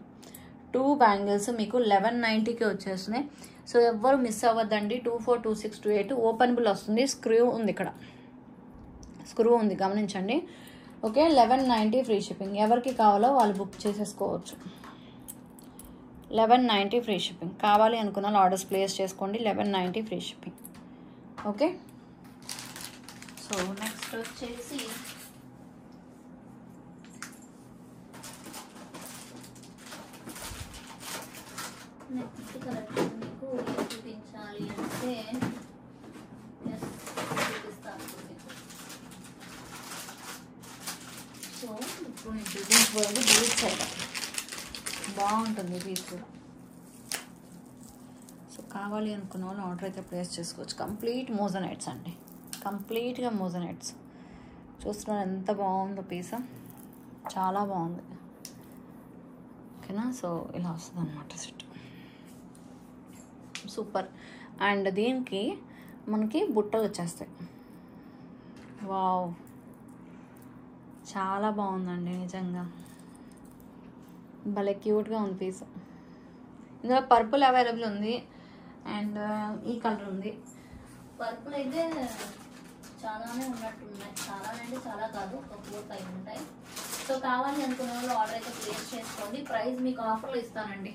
2 బ్యాంగిల్స్ మీకు 1190కి వచ్చేస్తున్నాయి. సో ఎవ్వరు మిస్ అవ్వద్దండి. 242628 ఓపెనబుల్ వస్తుంది. స్క్రూ ఉంది, ఇక్కడ స్క్రూ ఉంది, గమనించండి. Okay, 1190 free shipping. ఎవరికి కావాలో వాళ్ళు బుక్ చేసేసుకోవచ్చు. 1190 ఫ్రీ షిప్పింగ్. కావాలి అనుకున్న ఆర్డర్స్ ప్లేస్ చేసుకోండి. 1190 free shipping. Okay, so next వచ్చేసి నెక్స్ట్ కలెక్షన్ మీకు చూపించాలి అంటే చూపిస్తాను. సో ఇప్పుడు నేను చూపించబోయేది బీచ్ సైడ్. బాగుంటుంది బీచ్ కూడా. సో కావాలి అనుకున్న వాళ్ళు ఆర్డర్ అయితే ప్లేస్ చేసుకోవచ్చు. కంప్లీట్ మోజనైట్స్ అండి, కంప్లీట్గా మోజనైట్స్. చూస్తున్నారు ఎంత బాగుందో పీస్, చాలా బాగుంది. ఓకేనా, సో ఇలా వస్తుంది అన్నమాట సెట్. సూపర్. అండ్ దీనికి మనకి బుట్టలు వచ్చేస్తాయి. వావ్, చాలా బాగుందండి నిజంగా, భలే క్యూట్గా ఉంది పీస్. ఇందులో పర్పుల్ అవైలబుల్ ఉంది అండ్ ఈ కలర్ ఉంది. పర్పుల్ అయితే చాలానే ఉన్నట్టున్నాయి, చాలా అంటే చాలా కాదు, ఒక 4-5 ఉంటాయి. సో కావాలి అనుకున్న వాళ్ళు ఆర్డర్ అయితే ప్లేస్ చేసుకోండి. ప్రైస్ మీకు ఆఫర్లో ఇస్తానండి,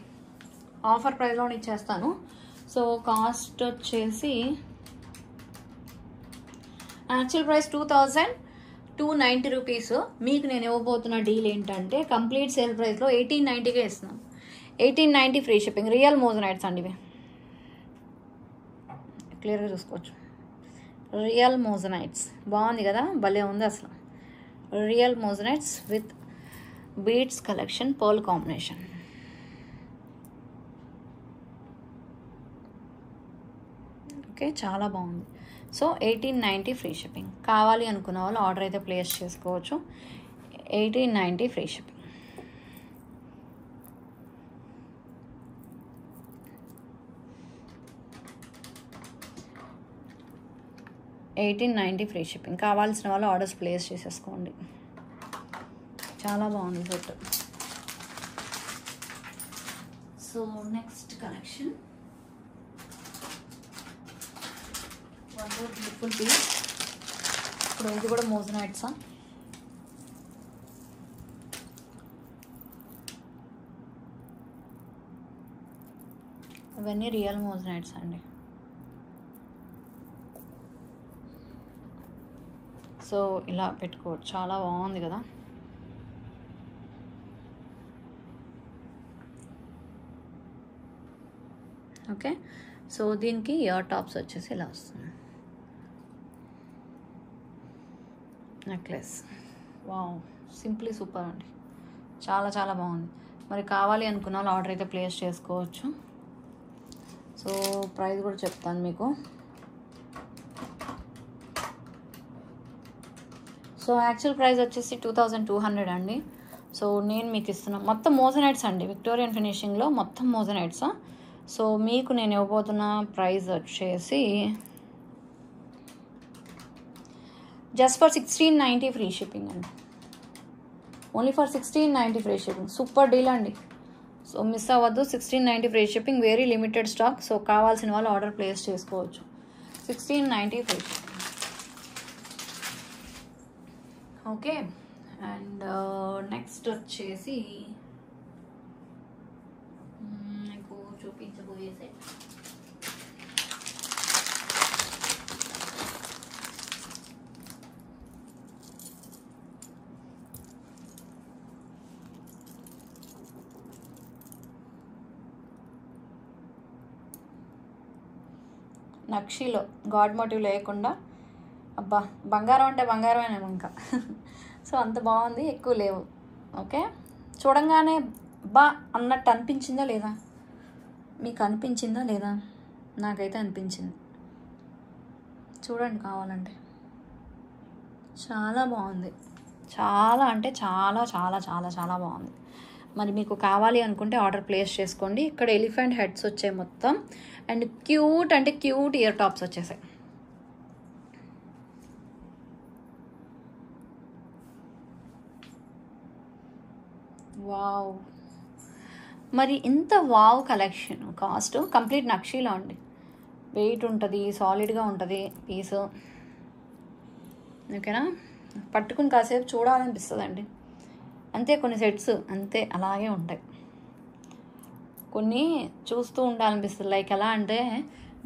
ఆఫర్ ప్రైస్లో ఇచ్చేస్తాను. సో కాస్ట్ వచ్చేసి యాక్చువల్ ప్రైస్ 2290 రూపీస్. మీకు నేను ఇవ్వబోతున్న డీల్ ఏంటంటే కంప్లీట్ సేల్ ప్రైస్లో 1890కే ఇస్తున్నాను. 1890 ఫ్రీ షిప్పింగ్. రియల్ మోజనైట్స్ అండి ఇవి, క్లియర్గా చూసుకోవచ్చు. రియల్ మోజనైట్స్, బాగుంది కదా, భలే ఉంది అసలు. Real మోజనైట్స్ with beads collection, pearl combination. Okay, చాలా బాగుంది. So 1890 free shipping. కావాలి అనుకున్న వాళ్ళు ఆర్డర్ అయితే ప్లేస్ చేసుకోవచ్చు. 1890 ఫ్రీ షిప్పింగ్. $1890 free shipping. కావాల్సిన వాళ్ళు ఆర్డర్స్ ప్లేస్ చేసేసుకోండి. చాలా బాగుంది set. So next collection one more beautiful piece. ఇప్పుడు ఇది కూడా మోజనైట్సా? ఇవన్నీ రియల్ మోజనైట్స్ అండి. సో ఇలా పెట్టుకోవచ్చు, చాలా బాగుంది కదా. ఓకే, సో దీనికి ఇయర్ టాప్స్ వచ్చేసి ఇలా వస్తుంది. నెక్లెస్, వావ్, సింప్లీ సూపర్ అండి, చాలా చాలా బాగుంది. మరి కావాలి అనుకున్న వాళ్ళు ఆర్డర్ అయితే ప్లేస్ చేసుకోవచ్చు. సో ప్రైస్ కూడా చెప్తాను మీకు. సో యాక్చువల్ ప్రైస్ వచ్చేసి 2200 అండి. సో నేను మీకు ఇస్తున్నా మొత్తం మోజనైట్స్ అండి, విక్టోరియన్ ఫినిషింగ్లో మొత్తం మోజనైట్స్. సో మీకు నేను ఇవ్వబోతున్న ప్రైస్ వచ్చేసి జస్ట్ ఫర్ 1690 ఫ్రీ షిప్పింగ్ అండి. Only for 1690 free shipping. Super deal అండి. సో మిస్ అవ్వద్దు. 1690 free shipping, very limited stock. So కావాల్సిన వాళ్ళు ఆర్డర్ ప్లేస్ చేసుకోవచ్చు. 1690 free shipping. Okay, and next వచ్చేసి మీకు చూపించబోయే సెట్ నక్షీలో గాడ్ మోటివ్ లేకుండా, అబ్బా బంగారం అంటే బంగారమేనేమో ఇంకా. సో అంత బాగుంది, ఎక్కువ లేవు. ఓకే, చూడంగానే బా అన్నట్టు అనిపించిందా లేదా? మీకు అనిపించిందా లేదా? నాకైతే అనిపించింది. చూడండి కావాలంటే, చాలా బాగుంది. చాలా అంటే చాలా చాలా చాలా చాలా బాగుంది. మరి మీకు కావాలి అనుకుంటే ఆర్డర్ ప్లేస్ చేసుకోండి. ఇక్కడ ఎలిఫెంట్ హెడ్స్ వచ్చాయి మొత్తం, అండ్ క్యూట్ అంటే క్యూట్ ఇయర్ టాప్స్ వచ్చేసాయి. వావ్, మరి ఇంత వావ్ కలెక్షన్. కాస్ట్ కంప్లీట్ నక్షీలో అండి. వెయిట్ ఉంటుంది, సాలిడ్గా ఉంటుంది పీసు. ఓకేనా? పట్టుకుని కాసేపు చూడాలనిపిస్తుంది అండి. అంతే, కొన్ని సెట్స్ అంతే అలాగే ఉంటాయి. కొన్ని చూస్తూ ఉండాలనిపిస్తుంది. లైక్ ఎలా అంటే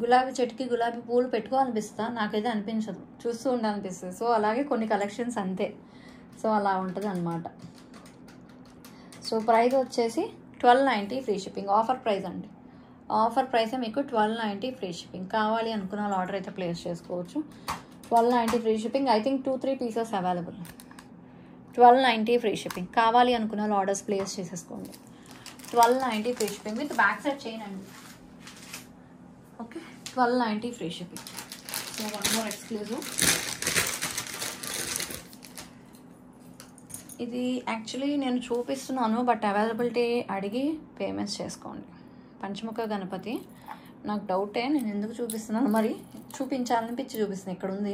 గులాబీ చెట్టుకి గులాబీ పూలు పెట్టుకోవాలనిపిస్తా, నాకైతే అనిపించదు, చూస్తూ ఉండాలనిపిస్తుంది. సో అలాగే కొన్ని కలెక్షన్స్ అంతే. సో అలా ఉంటుంది అనమాట. సో ప్రైస్ వచ్చేసి 1290 ఫ్రీ షిప్పింగ్. ఆఫర్ ప్రైస్ అండి. ఆఫర్ ప్రైసే మీకు 1290 ఫ్రీ షిప్పింగ్. కావాలి అనుకున్న వాళ్ళు ఆర్డర్ అయితే ప్లేస్ చేసుకోవచ్చు. 1290 free shipping. I think 2-3 pieces available. 1290 free shipping. కావాలి అనుకున్న వాళ్ళు ఆర్డర్స్ ప్లేస్ చేసేసుకోండి. 1290 free shipping with back side chain అండి. Okay, 1290 free shipping. So one more exclusive. ఇది యాక్చువల్లీ నేను చూపిస్తున్నాను, బట్ అవైలబిలిటీ అడిగి పేమెంట్స్ చేసుకోండి. పంచముఖ గణపతి. నాకు డౌటే, నేను ఎందుకు చూపిస్తున్నాను, మరి చూపించాలనిపించి చూపిస్తున్నాను. ఇక్కడ ఉంది.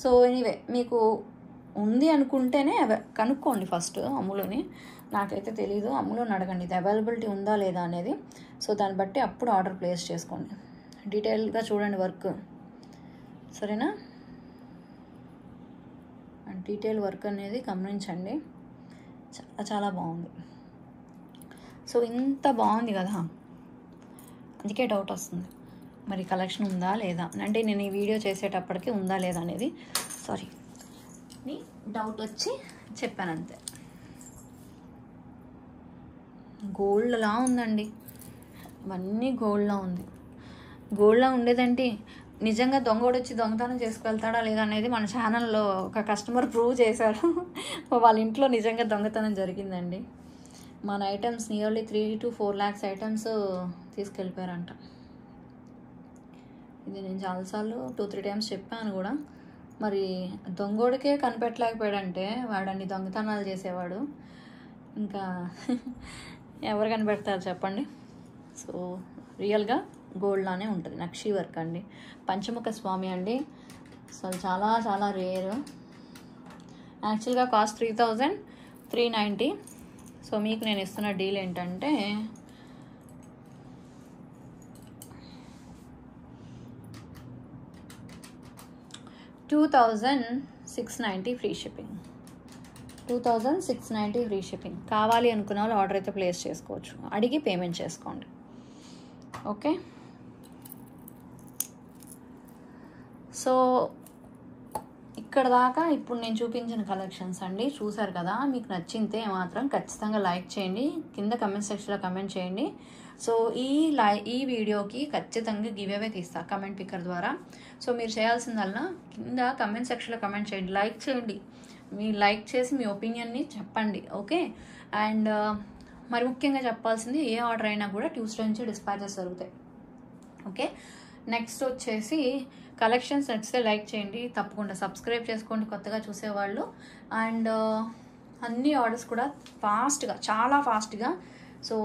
సో ఎనీవే, మీకు ఉంది అనుకుంటేనే కనుక్కోండి ఫస్ట్ అమ్ములోని. నాకైతే తెలీదు, అమ్ములోని అడగండి ఇది అవైలబిలిటీ ఉందా లేదా అనేది. సో దాన్ని బట్టి అప్పుడు ఆర్డర్ ప్లేస్ చేసుకోండి. డీటెయిల్గా చూడండి వర్క్, సరేనా? అండ్ డీటెయిల్ వర్క్ అనేది గమనించండి. చాలా చాలా బాగుంది. సో ఇంత బాగుంది కదా, అందుకే డౌట్ వస్తుంది మరి కలెక్షన్ ఉందా లేదా అంటే. నేను ఈ వీడియో చేసేటప్పటికి ఉందా లేదా అనేది సారీ డౌట్ వచ్చి చెప్పాను అంతే. గోల్డ్లా ఉందండి, ఇవన్నీ గోల్డ్లా ఉంది. గోల్డ్లా ఉండేదంటే నిజంగా దొంగోడు వచ్చి దొంగతనం చేసుకెళ్తాడా లేదా అనేది మన ఛానల్లో ఒక కస్టమర్ ప్రూవ్ చేశారు. వాళ్ళ ఇంట్లో నిజంగా దొంగతనం జరిగిందండి. మన items nearly 3 to 4 lakhs items తీసుకెళ్ళిపోయారంట. ఇది నేను చాలాసార్లు 2-3 times చెప్పాను కూడా. మరి దొంగోడికే కనిపెట్టలేకపోయాడంటే వాడన్ని దొంగతనాలు చేసేవాడు, ఇంకా ఎవరు కనిపెడతారు చెప్పండి. సో రియల్గా గోల్డ్లానే ఉంటుంది. నక్షి వర్క్ అండి, పంచముఖ స్వామి అండి. అసలు చాలా చాలా రేర్. యాక్చువల్గా కాస్ట్ 3390. సో మీకు నేను ఇస్తున్న డీల్ ఏంటంటే 2690 ఫ్రీ షిప్పింగ్. 2690 free shipping. కావాలి అనుకున్న వాళ్ళు ఆర్డర్ అయితే ప్లేస్ చేసుకోవచ్చు, అడిగి పేమెంట్ చేసుకోండి. ఓకే, సో ఇక్కడ దాకా ఇప్పుడు నేను చూపించిన కలెక్షన్స్ అండి. చూసారు కదా, మీకు నచ్చితే మాత్రం ఖచ్చితంగా లైక్ చేయండి, కింద కమెంట్ సెక్షన్లో కమెంట్ చేయండి. సో ఈ వీడియోకి ఖచ్చితంగా గివ్ అవే తీస్తా కమెంట్ పిక్కర్ ద్వారా. సో మీరు చేయాల్సిందల్లా కింద కమెంట్ సెక్షన్లో కమెంట్ చేయండి, లైక్ చేయండి. మీ లైక్ చేసి మీ ఒపీనియన్ని చెప్పండి. ఓకే, అండ్ మరి ముఖ్యంగా చెప్పాల్సింది, ఏ ఆర్డర్ అయినా కూడా ట్యూస్డే నుంచి డిస్పాచెస్ జరుగుతాయి. ఓకే, నెక్స్ట్ వచ్చేసి కలెక్షన్స్ నచ్చితే లైక్ చేయండి, తప్పకుండా సబ్స్క్రైబ్ చేసుకోండి కొత్తగా చూసేవాళ్ళు. అండ్ అన్ని ఆర్డర్స్ కూడా ఫాస్ట్గా, చాలా ఫాస్ట్గా, సో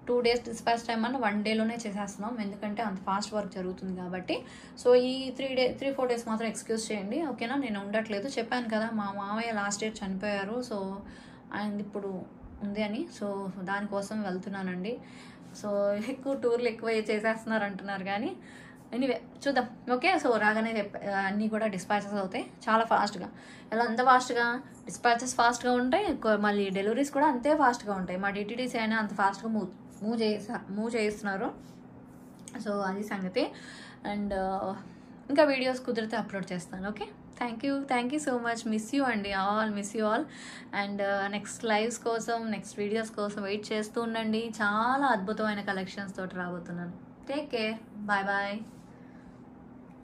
2 days డిస్పాచ్ టైం అన్న 1 dayలోనే చేసేస్తున్నాం, ఎందుకంటే అంత ఫాస్ట్ వర్క్ జరుగుతుంది కాబట్టి. సో ఈ 3-4 days మాత్రం ఎక్స్క్యూజ్ చేయండి, ఓకేనా? నేను ఉండట్లేదు, చెప్పాను కదా, మా మామయ్య లాస్ట్ ఇయర్ చనిపోయారు. సో ఆయన ఇప్పుడు ఉంది అని, సో దానికోసం వెళ్తున్నానండి. సో ఎక్కువ టూర్లు ఎక్కువ చేసేస్తున్నారు అంటున్నారు, కానీ ఎనీవే చూద్దాం. ఓకే, సో రాగానే అన్నీ కూడా డిస్పాచెస్ అవుతాయి చాలా ఫాస్ట్గా. ఎలా అంత ఫాస్ట్గా డిస్పాచెస్ ఫాస్ట్గా ఉంటాయి, మళ్ళీ డెలివరీస్ కూడా అంతే ఫాస్ట్గా ఉంటాయి. మా డిటీడీసీ అయినా అంత ఫాస్ట్గా మూవ్ చేస్తున్నారు. సో అది సంగతి. అండ్ ఇంకా వీడియోస్ కుదిరితే అప్లోడ్ చేస్తాను. Okay, thank you so much. Miss you అండి, miss you all. And next lives కోసం, నెక్స్ట్ వీడియోస్ కోసం వెయిట్ చేస్తూ ఉండండి. చాలా అద్భుతమైన కలెక్షన్స్ తోటి రాబోతున్నాను. Take care, bye bye.